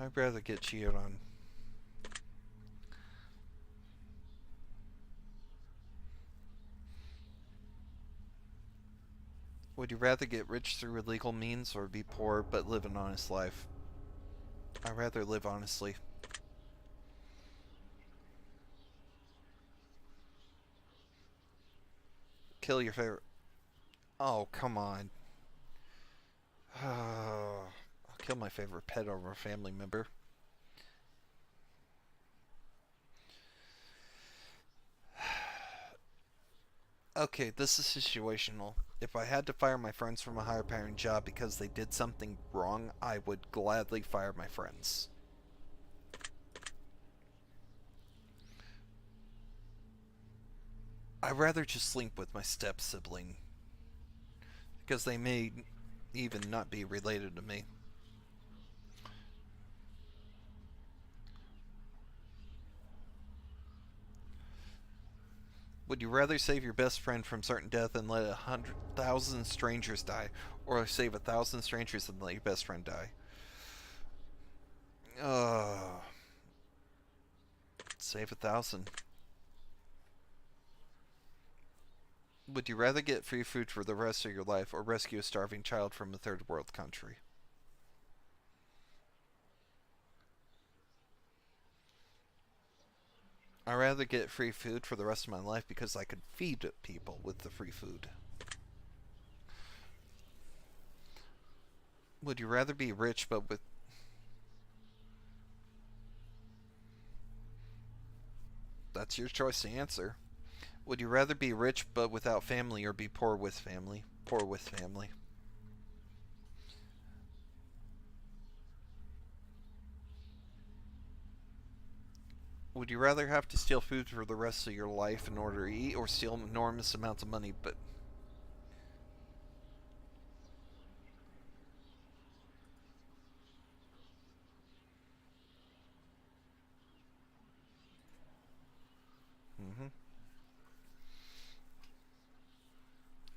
I'd rather get cheated on. Would you rather get rich through illegal means or be poor but live an honest life? I'd rather live honestly. Kill your favorite. Oh, come on. I'll kill my favorite pet over a family member. Okay, this is situational. If I had to fire my friends from a higher paying job because they did something wrong, I would gladly fire my friends. I'd rather just sleep with my step sibling, because they may even not be related to me. Would you rather save your best friend from certain death and let 100,000 strangers die, or save 1,000 strangers and let your best friend die? Save 1,000. Would you rather get free food for the rest of your life, or rescue a starving child from a third world country? I'd rather get free food for the rest of my life because I could feed people with the free food. Would you rather be rich but with... That's your choice to answer. Would you rather be rich but without family or be poor with family? Poor with family. Would you rather have to steal food for the rest of your life in order to eat or steal enormous amounts of money but... Mm-hmm.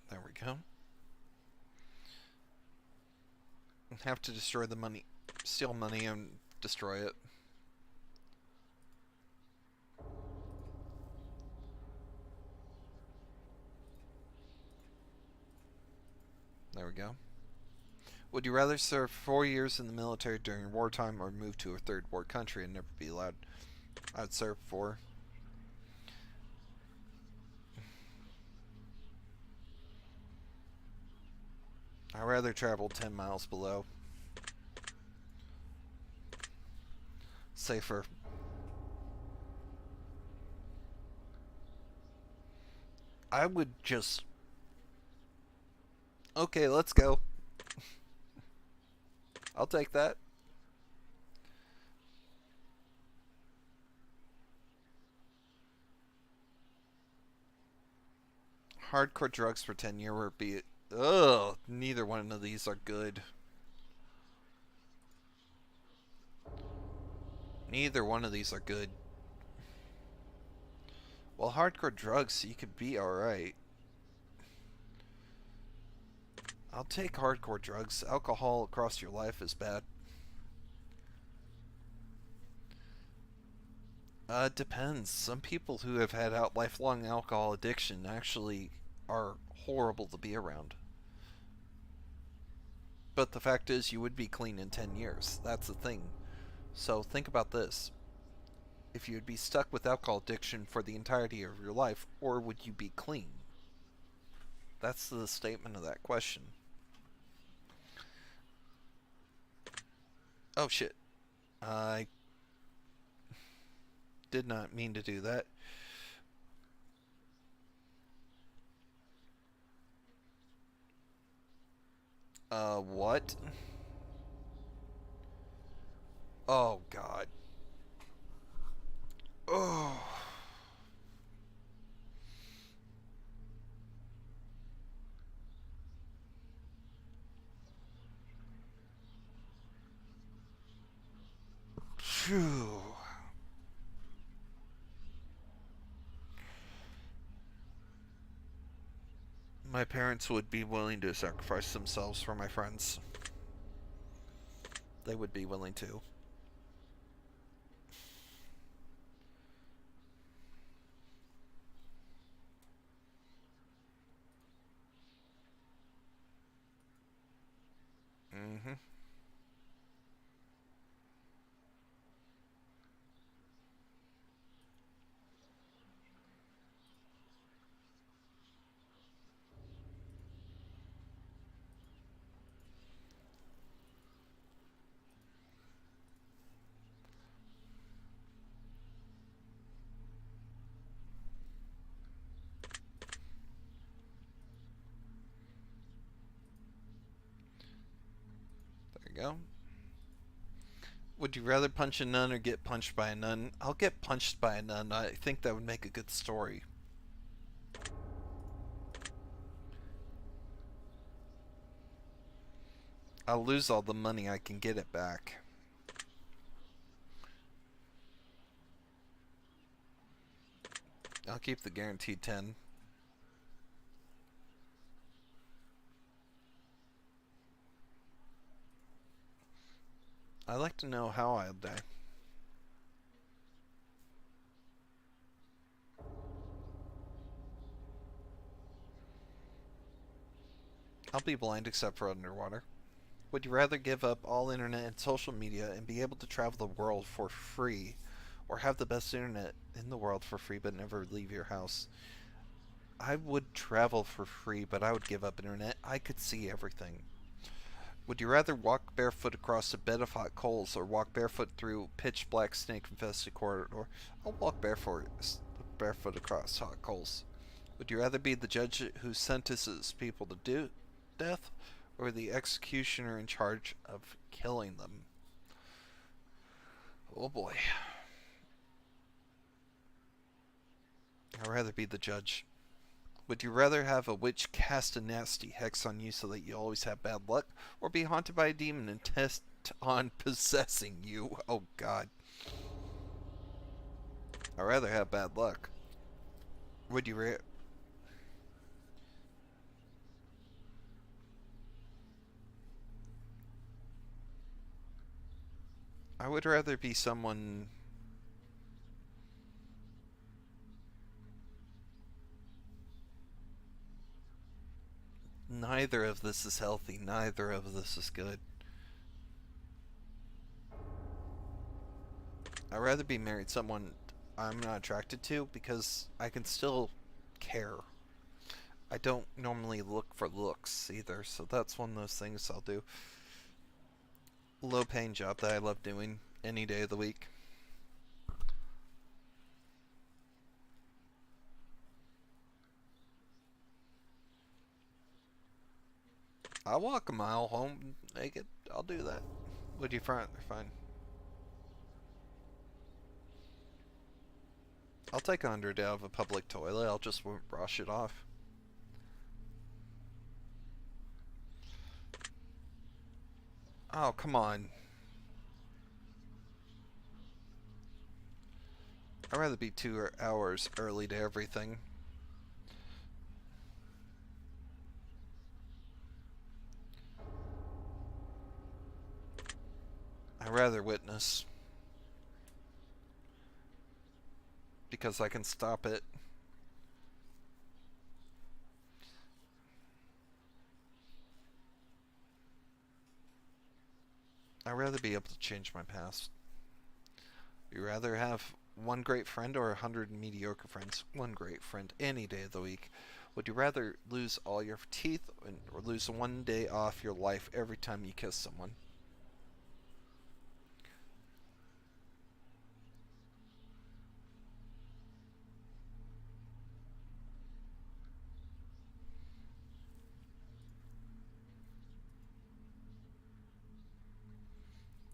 There we go. Have to destroy the money. Steal money and destroy it. There we go. Would you rather serve 4 years in the military during wartime or move to a third world country and never be allowed? I'd serve 4. I'd rather travel 10 miles below. Safer. I would just... Okay, let's go. I'll take that. Hardcore drugs for 10 years or be... Ugh, neither one of these are good. Neither one of these are good. Well, hardcore drugs, you could be alright. I'll take hardcore drugs. Alcohol across your life is bad. Depends. Some people who have had lifelong alcohol addiction actually are horrible to be around. But the fact is, you would be clean in 10 years. That's the thing. So think about this. If you would be stuck with alcohol addiction for the entirety of your life, or would you be clean? That's the statement of that question. Oh shit. I did not mean to do that. What? Oh god. Oh. Phew. My parents would be willing to sacrifice themselves for my friends. They would be willing to. Mm-hmm. There you go. Would you rather punch a nun or get punched by a nun? I'll get punched by a nun. I think that would make a good story. I'll lose all the money, I can get it back. I'll keep the guaranteed 10. I'd like to know how I'll die. I'll be blind except for underwater. Would you rather give up all internet and social media and be able to travel the world for free, or have the best internet in the world for free but never leave your house? I would travel for free, but I would give up internet. I could see everything. Would you rather walk barefoot across a bed of hot coals or walk barefoot through pitch black snake infested corridor? I'll walk barefoot across hot coals. Would you rather be the judge who sentences people to death or the executioner in charge of killing them? Oh boy. I'd rather be the judge. Would you rather have a witch cast a nasty hex on you so that you always have bad luck, or be haunted by a demon and test on possessing you? Oh god. I'd rather have bad luck. Would you I would rather be someone... Neither of this is healthy. Neither of this is good. I'd rather be married to someone I'm not attracted to because I can still care. I don't normally look for looks either, so that's one of those things I'll do. Low paying job that I love doing any day of the week. I'll walk a mile home naked. I'll do that. Would you find? Fine. I'll take 100 out of a public toilet. I'll just brush it off. Oh, come on. I'd rather be 2 hours early to everything. I'd rather witness. Because I can stop it. I'd rather be able to change my past. You'd rather have one great friend or 100 mediocre friends? One great friend any day of the week. Would you rather lose all your teeth or lose one day off your life every time you kiss someone?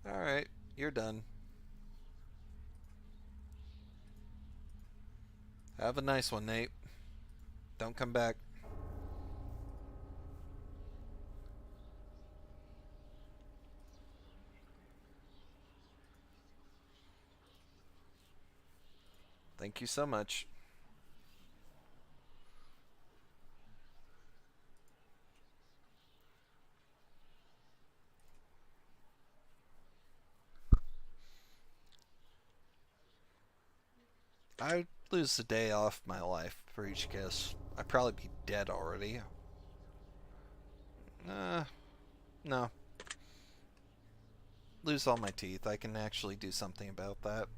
Alright, you're done. Have a nice one, Nate. Don't come back. Thank you so much. I'd lose a day off my life for each kiss. I'd probably be dead already. No. Lose all my teeth. I can actually do something about that.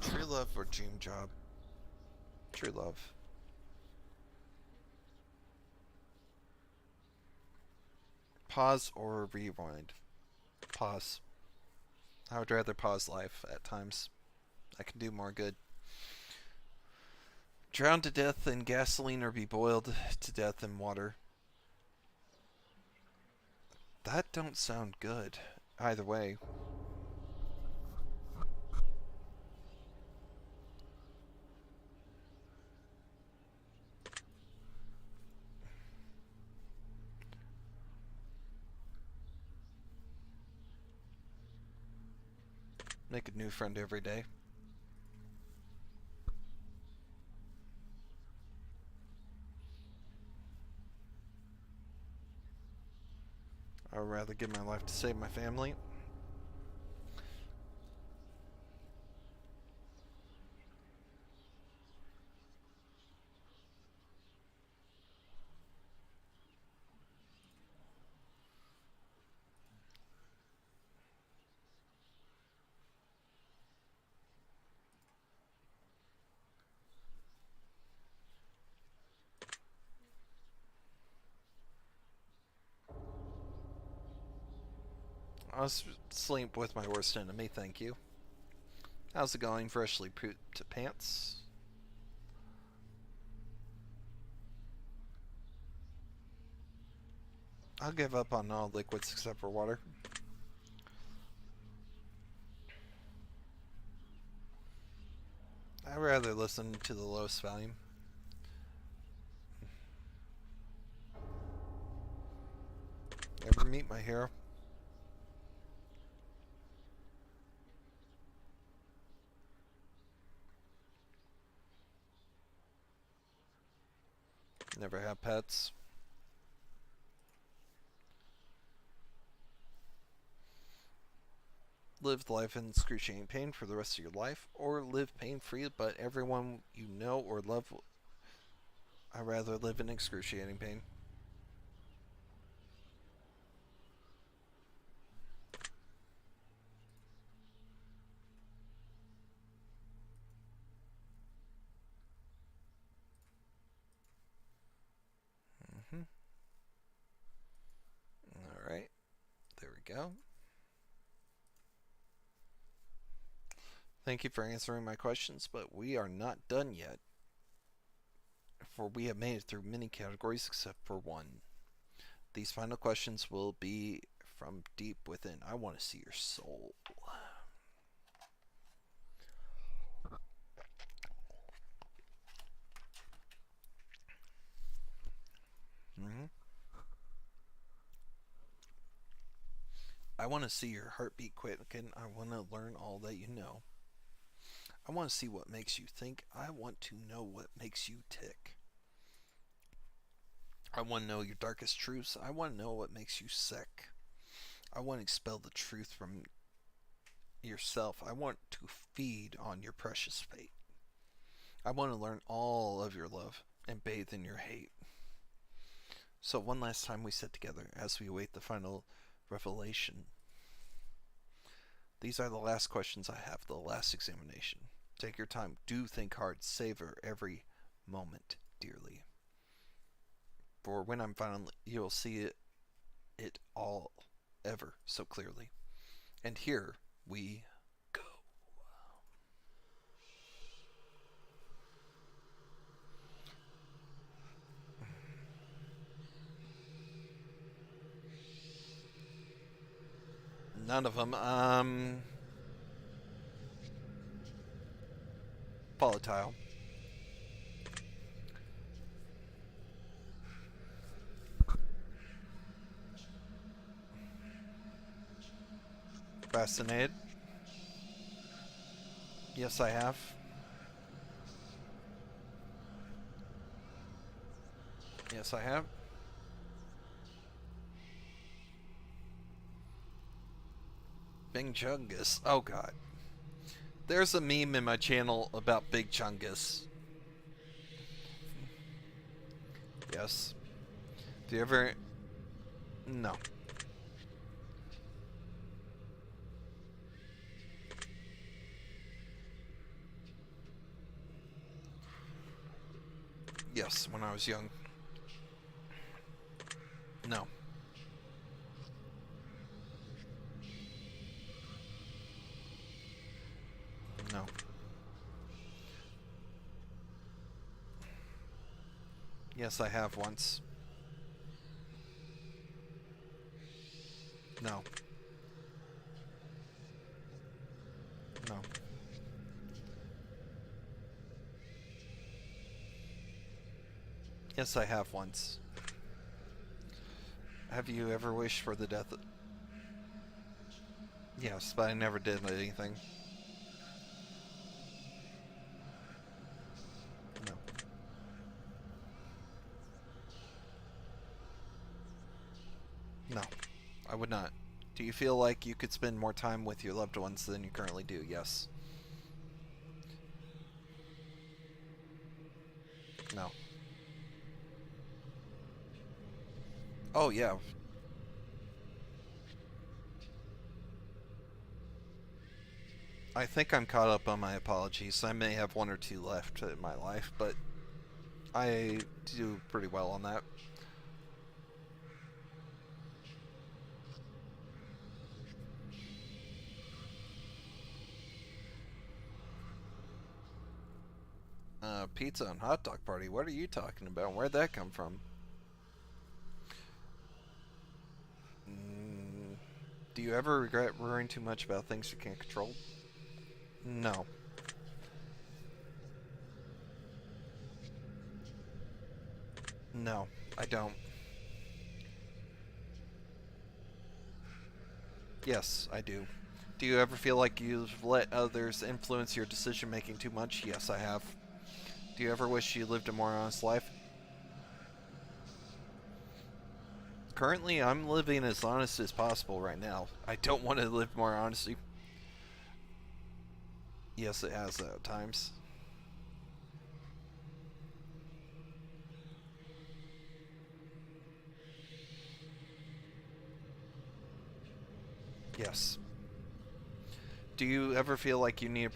True love or dream job? True love. Pause or rewind? Pause. I would rather pause life at times. I can do more good. Drown to death in gasoline or be boiled to death in water? That don't sound good. Either way. Make a new friend every day. I would rather give my life to save my family. I'll sleep with my worst enemy, thank you. How's it going, freshly pooped pants? I'll give up on all liquids except for water. I'd rather listen to the lowest volume. Ever meet my hero? Never have pets. Live life in excruciating pain for the rest of your life, or live pain-free but everyone you know or love. I'd rather live in excruciating pain. Alright, there we go. Thank you for answering my questions, but we are not done yet, for we have made it through many categories except for one. These final questions will be from deep within. I want to see your soul. I want to see your heartbeat quicken. I want to learn all that you know. I want to see what makes you think. I want to know what makes you tick. I want to know your darkest truths. I want to know what makes you sick. I want to expel the truth from yourself. I want to feed on your precious fate. I want to learn all of your love and bathe in your hate. So one last time we sit together as we await the final revelation. These are the last questions I have, the last examination. Take your time. Do think hard. Savor every moment dearly. For when I'm final, you'll see it all ever so clearly. And here we go. None of them. Volatile. Fascinated. Yes, I have. Yes, I have. Big Chungus. Oh, God. There's a meme in my channel about Big Chungus. Yes. Do you ever... No. Yes, when I was young. No. No. Yes, I have once. No. No. Yes, I have once. Have you ever wished for the death of... Yes, but I never did anything. No. No. I would not. Do you feel like you could spend more time with your loved ones than you currently do? Yes. No. Oh, yeah. I think I'm caught up on my apologies. I may have one or two left in my life, but I do pretty well on that. pizza and hot dog party. What are you talking about? Where'd that come from? Do you ever regret worrying too much about things you can't control? No. No, I don't. Yes, I do. Do you ever feel like you've let others influence your decision making too much? Yes, I have. Do you ever wish you lived a more honest life? Currently, I'm living as honest as possible right now. I don't want to live more honestly. Yes, it has at times. Yes. Do you ever feel like you need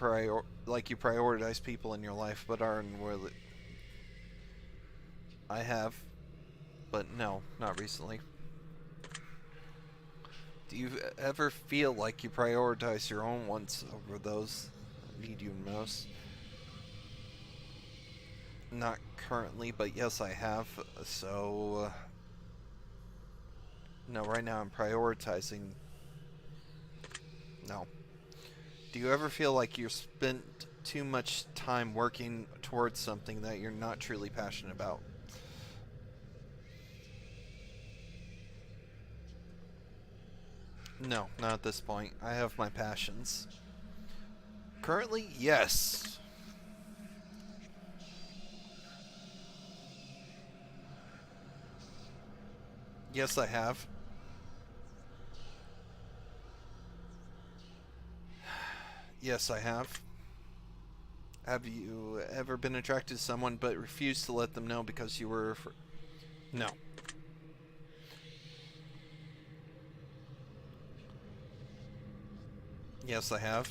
like you prioritize people in your life but are unworthy? I have, but no, not recently. Do you ever feel like you prioritize your own wants over those that need you most? Not currently, but yes, I have. So, no, right now I'm prioritizing. No. Do you ever feel like you're spent too much time working towards something that you're not truly passionate about? No, not at this point. I have my passions. Currently, yes. Yes, I have. Yes, I have. Have you ever been attracted to someone but refused to let them know because you were... No. Yes, I have.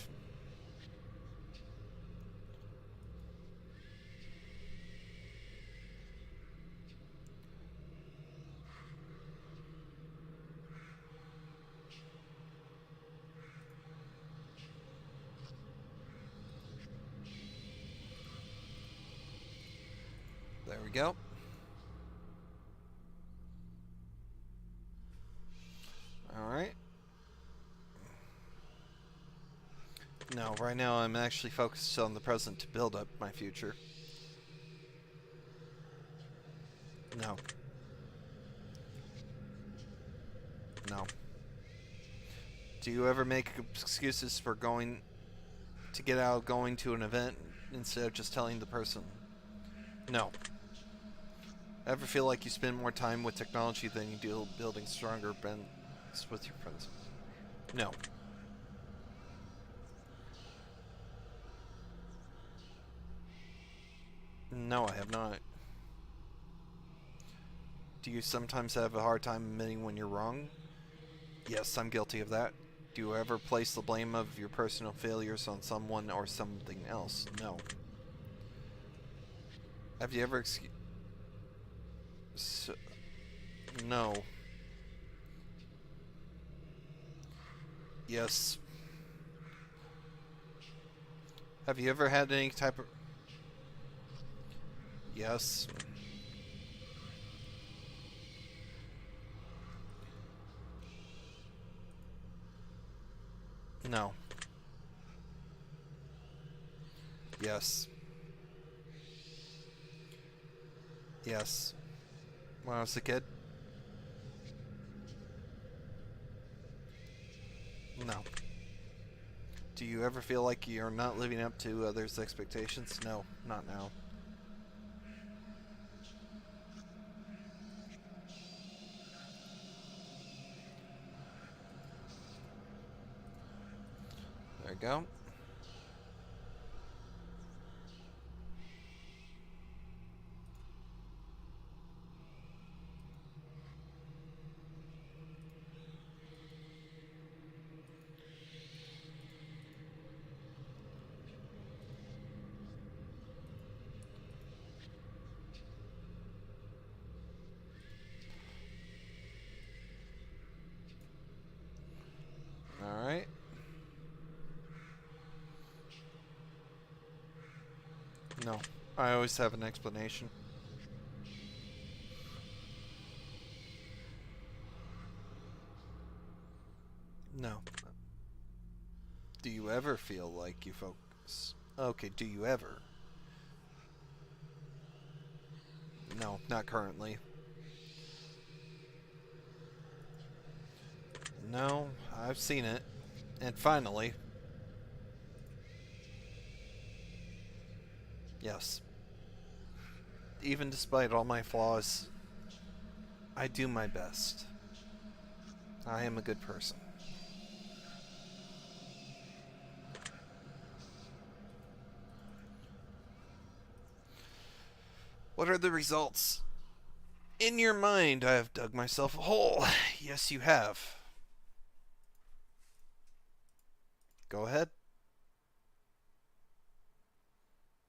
There we go. Alright. No, right now I'm actually focused on the present to build up my future. No. No. Do you ever make excuses for going to get out going to an event instead of just telling the person? No. Ever feel like you spend more time with technology than you do building stronger bonds with your friends? No. No, I have not. Do you sometimes have a hard time admitting when you're wrong? Yes, I'm guilty of that. Do you ever place the blame of your personal failures on someone or something else? No. Have you ever no. Yes. Have you ever had any type of... Yes. No. Yes. Yes. When I was a kid? No. Do you ever feel like you're not living up to others' expectations? No, not now. There we go. Alright. No. I always have an explanation. No. Do you ever feel like you focus? Okay, do you ever? No, not currently. No, I've seen it. And finally, yes. Even despite all my flaws, I do my best. I am a good person. What are the results? In your mind, I have dug myself a hole. Yes, you have. Go ahead.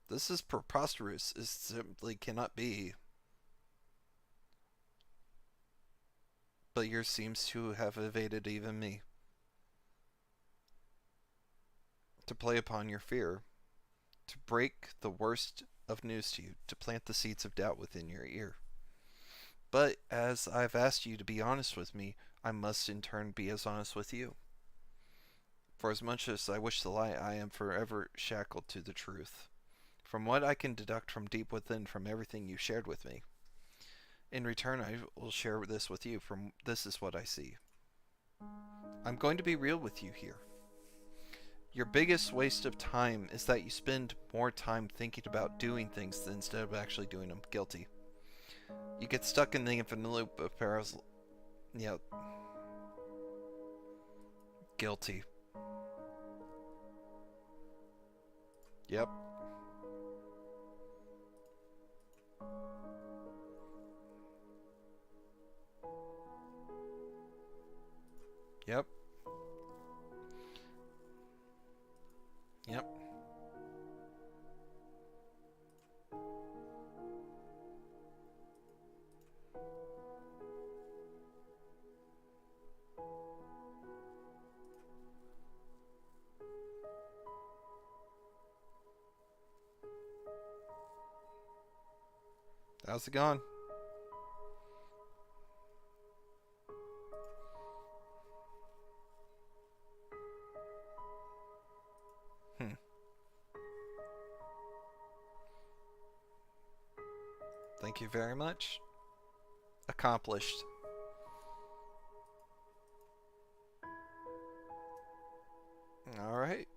This is preposterous. It simply cannot be. But yours seems to have evaded even me. To play upon your fear. To break the worst of news to you. To plant the seeds of doubt within your ear. But as I've asked you to be honest with me, I must in turn be as honest with you. For as much as I wish to lie, I am forever shackled to the truth. From what I can deduct from deep within from everything you shared with me. In return, I will share this with you, from this is what I see. I'm going to be real with you here. Your biggest waste of time is that you spend more time thinking about doing things instead of actually doing them. Guilty. You get stuck in the infinite loop of parallel. Yeah. Guilty. Yep. Yep. Yep. How's it going? Hmm. Thank you very much. Accomplished. Alright.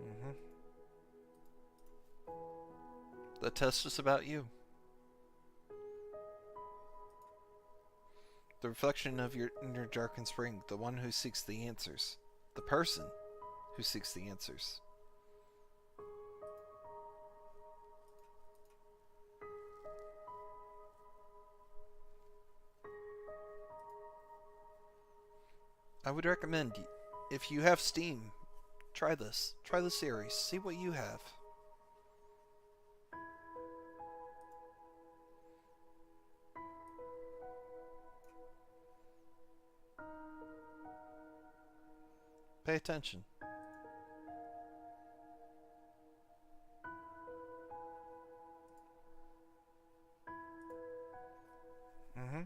Mm-hmm. The test is about you. The reflection of your inner darkened spring, the one who seeks the answers. The person who seeks the answers. I would recommend, if you have Steam, try this. Try the series. See what you have. Pay attention. Mm-hmm.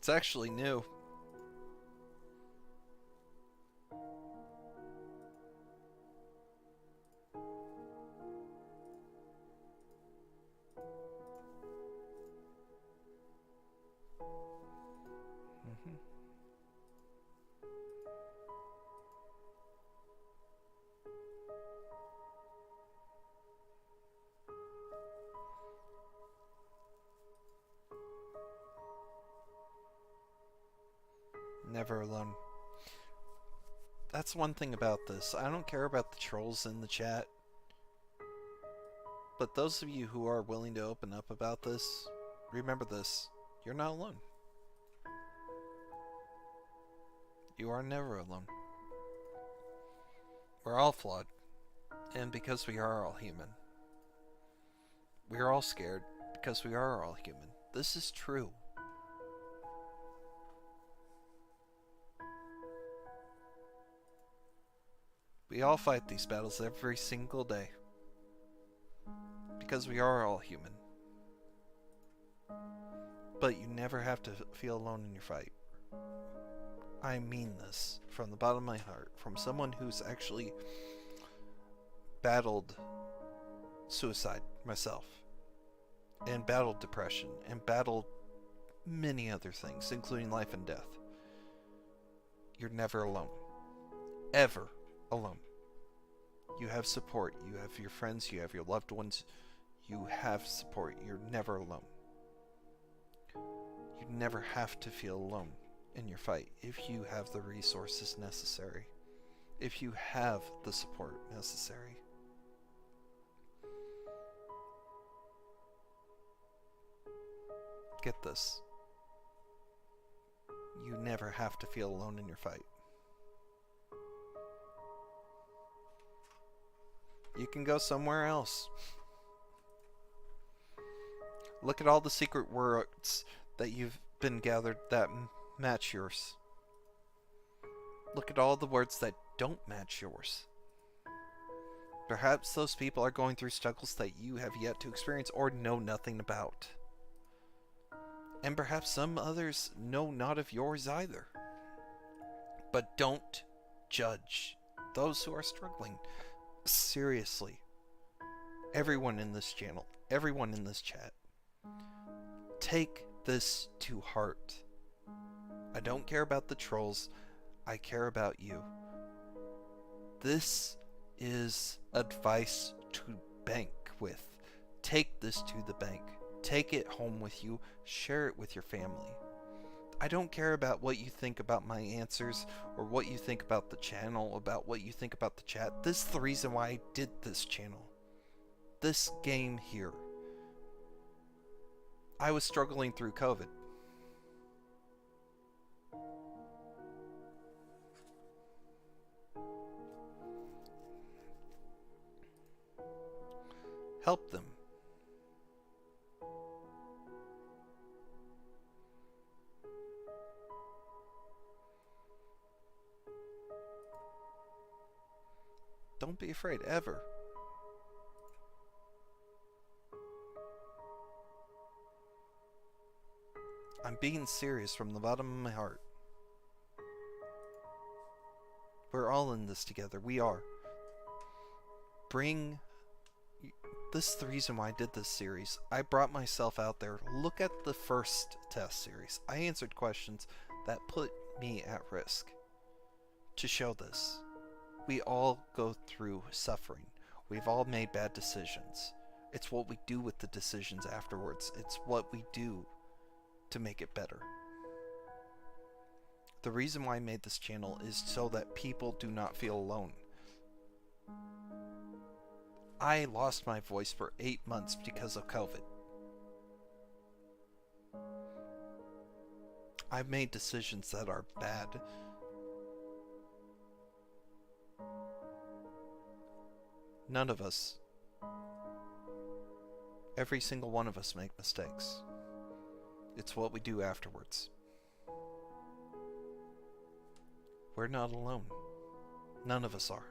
It's actually new. Never alone. That's one thing about this. I don't care about the trolls in the chat. But those of you who are willing to open up about this, remember this. You're not alone. You are never alone. We're all flawed. And because we are all human. We are all scared because we are all human. This is true. We all fight these battles every single day. Because we are all human. But you never have to feel alone in your fight. I mean this from the bottom of my heart. From someone who's actually battled suicide myself. And battled depression. And battled many other things, including life and death. You're never alone. Ever alone. You have support. You have your friends. You have your loved ones. You have support. You're never alone. You never have to feel alone in your fight if you have the resources necessary. If you have the support necessary. Get this. You never have to feel alone in your fight. You can go somewhere else. Look at all the secret words that you've been gathered that match yours. Look at all the words that don't match yours. Perhaps those people are going through struggles that you have yet to experience or know nothing about. And perhaps some others know not of yours either. But don't judge those who are struggling. Seriously. Everyone in this channel, everyone in this chat, take this to heart. I don't care about the trolls. I care about you. This is advice to bank with. Take this to the bank. Take it home with you. Share it with your family. I don't care about what you think about my answers or what you think about the channel, about what you think about the chat. This is the reason why I did this channel. This game here. I was struggling through COVID. Help them. Don't be afraid, ever. I'm being serious from the bottom of my heart. We're all in this together. We are. This is the reason why I did this series. I brought myself out there. Look at the first test series. I answered questions that put me at risk to show this. We all go through suffering. We've all made bad decisions. It's what we do with the decisions afterwards. It's what we do to make it better. The reason why I made this channel is so that people do not feel alone. I lost my voice for 8 months because of COVID. I've made decisions that are bad. None of us, every single one of us make mistakes. It's what we do afterwards. We're not alone. None of us are.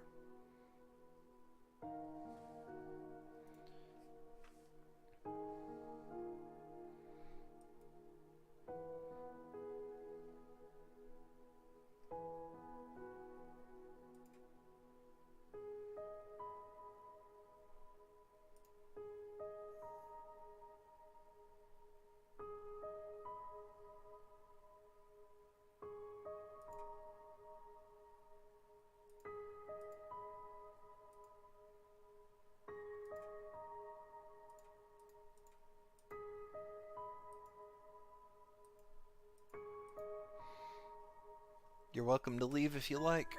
You're welcome to leave if you like.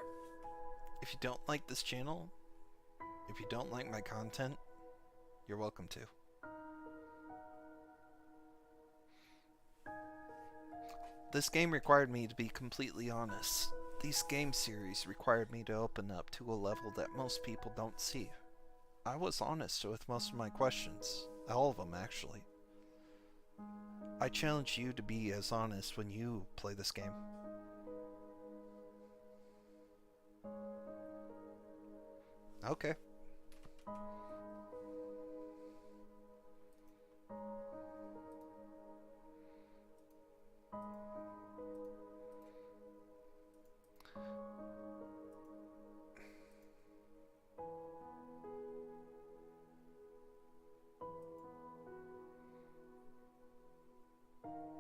If you don't like this channel, if you don't like my content, you're welcome to. This game required me to be completely honest. These game series required me to open up to a level that most people don't see. I was honest with most of my questions. All of them, actually. I challenge you to be as honest when you play this game. Okay.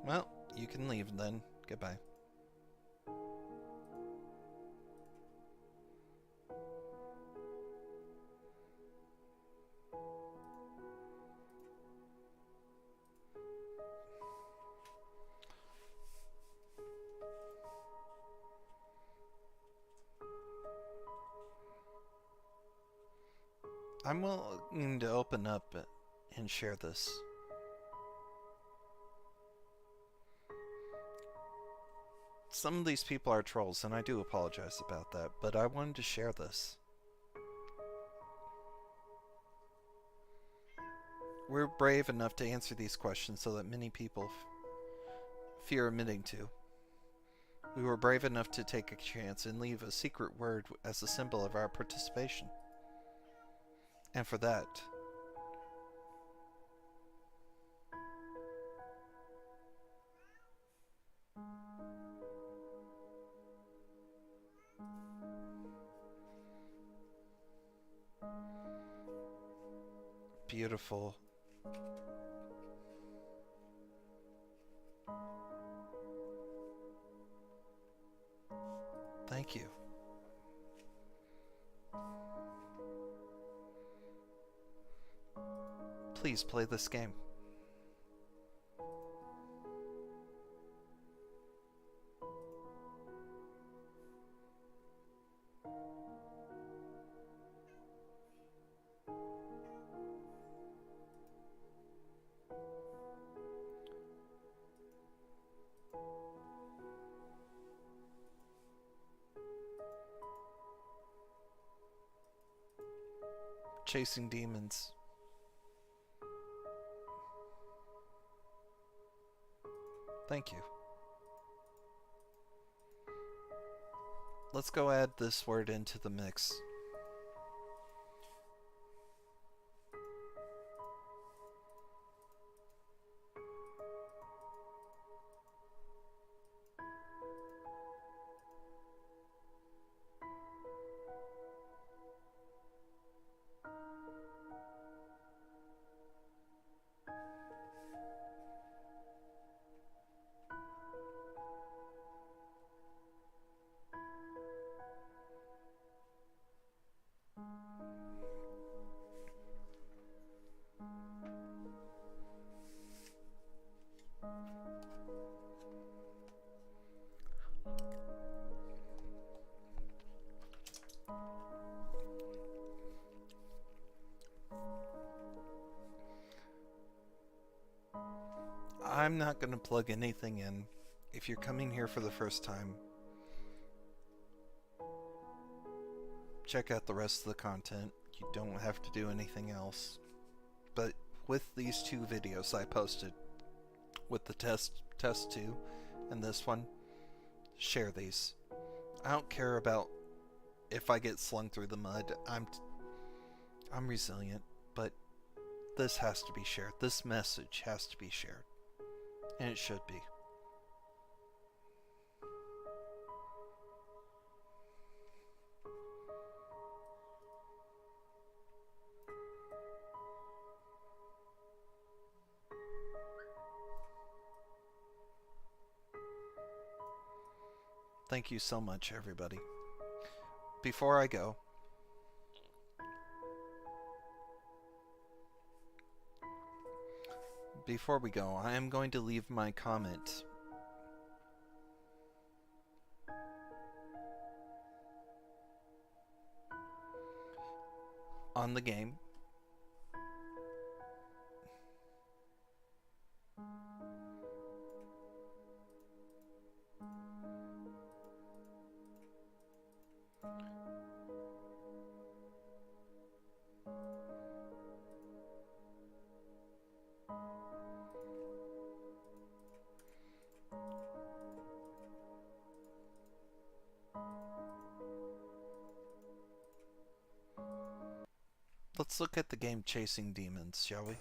Well, you can leave then. Goodbye. I'm willing to open up and share this. Some of these people are trolls, and I do apologize about that, but I wanted to share this. We're brave enough to answer these questions so that many people fear admitting to. We were brave enough to take a chance and leave a secret word as a symbol of our participation. And for that, beautiful. Thank you. Please play this game. Chasing demons. Thank you. Let's go add this word into the mix. I'm not going to plug anything in. If you're coming here for the first time, check out the rest of the content. You don't have to do anything else. But with these two videos I posted, with the test 2 and this one, share these. I don't care about if I get slung through the mud. I'm resilient, but this has to be shared. This message has to be shared. And it should be. Thank you so much, everybody. Before I go, I am going to leave my comment on the game. Let's look at the game Chasing Demons, shall we?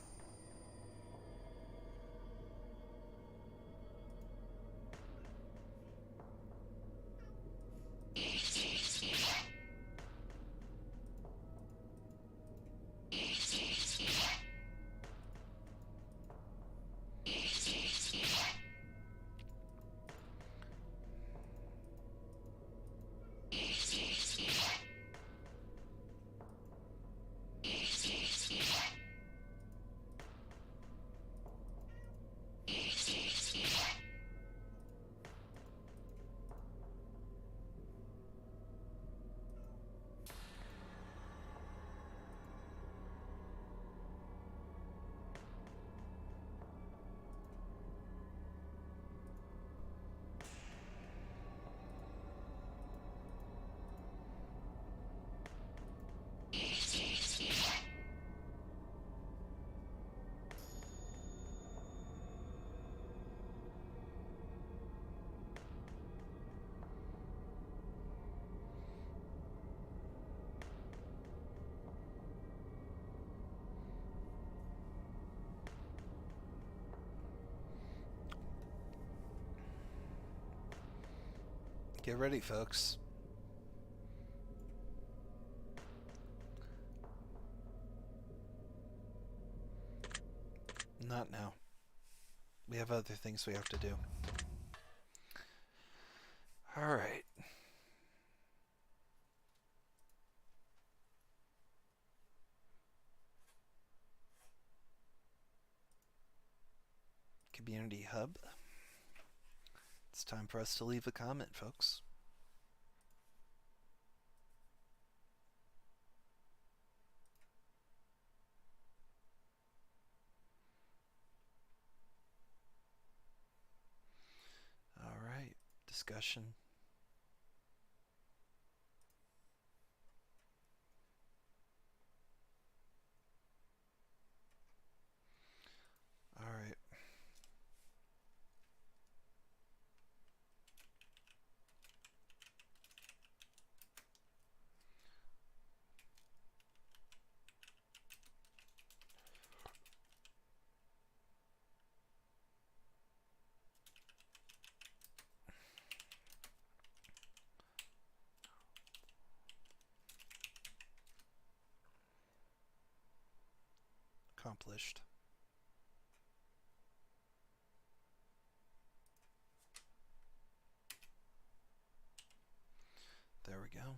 Get ready, folks. Not now. We have other things we have to do. Alright. Community Hub. It's time for us to leave a comment, folks. Alright, discussion. Alright. Accomplished. There we go.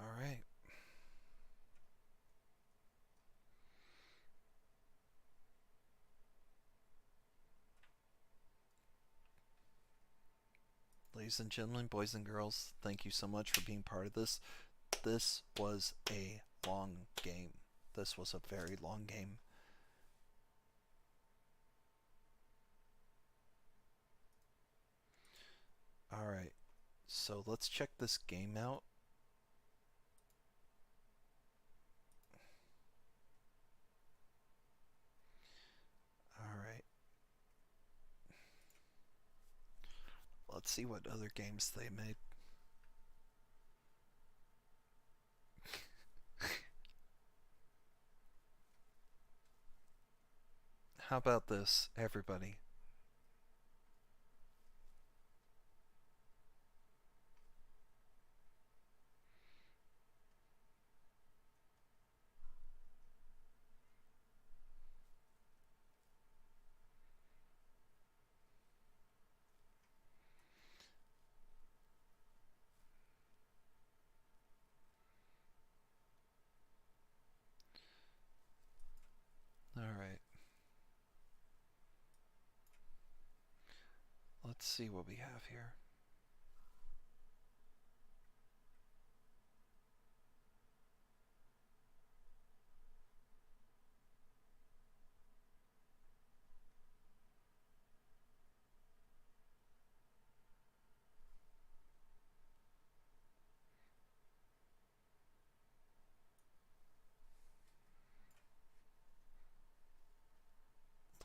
All right. Ladies and gentlemen, boys and girls, thank you so much for being part of this. This was a long game. This was a very long game. Alright, so let's check this game out. Alright. Let's see what other games they made. How about this, everybody? Alright. Let's see what we have here.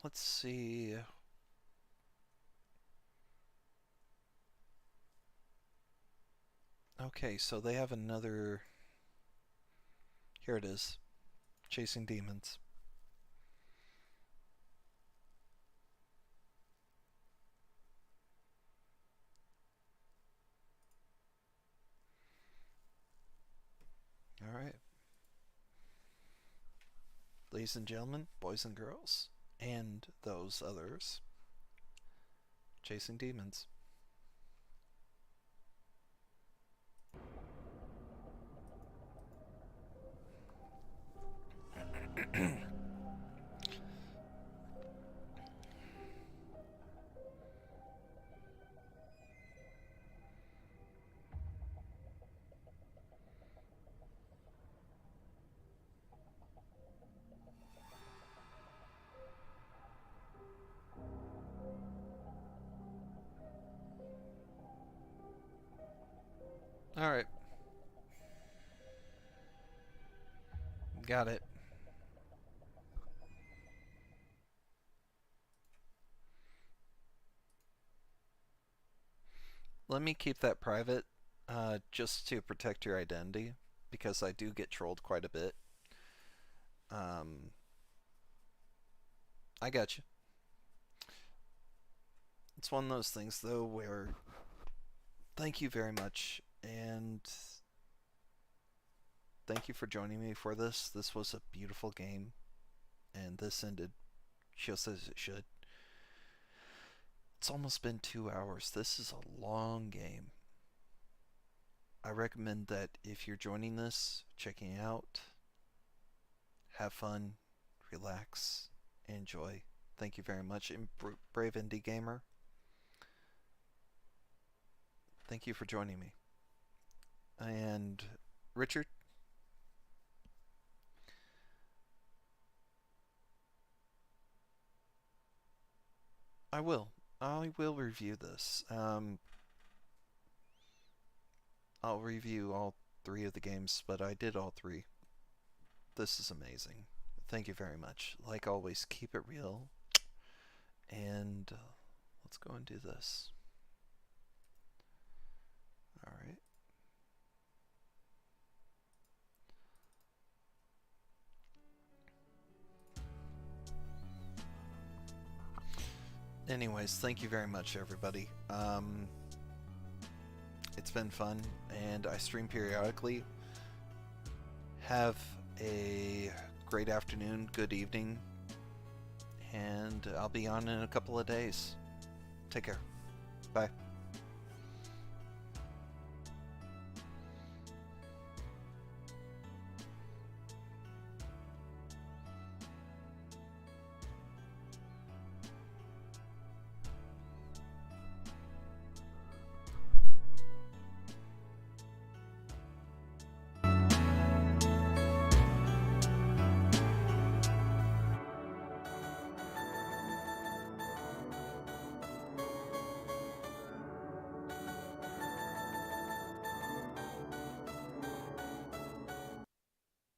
Let's see. Okay, so they have another. Here it is. Chasing Demons. Alright. Ladies and gentlemen, boys and girls, and those others. Chasing Demons. Alright. Got it. Let me keep that private, just to protect your identity, because I do get trolled quite a bit. I got you. It's one of those things, though, where thank you very much, and thank you for joining me for this. This was a beautiful game, and this ended just as it should. It's almost been 2 hours. This is a long game. I recommend that if you're joining this, checking it out, have fun, relax, enjoy. Thank you very much. And Brave Indie Gamer, thank you for joining me. And Richard, I will. I will review this. I'll review all 3 of the games, but I did all 3. This is amazing. Thank you very much. Like always, keep it real. And let's go and do this. Alright. Anyways, thank you very much, everybody. It's been fun, and I stream periodically. Have a great afternoon, good evening, and I'll be on in a couple of days. Take care. Bye.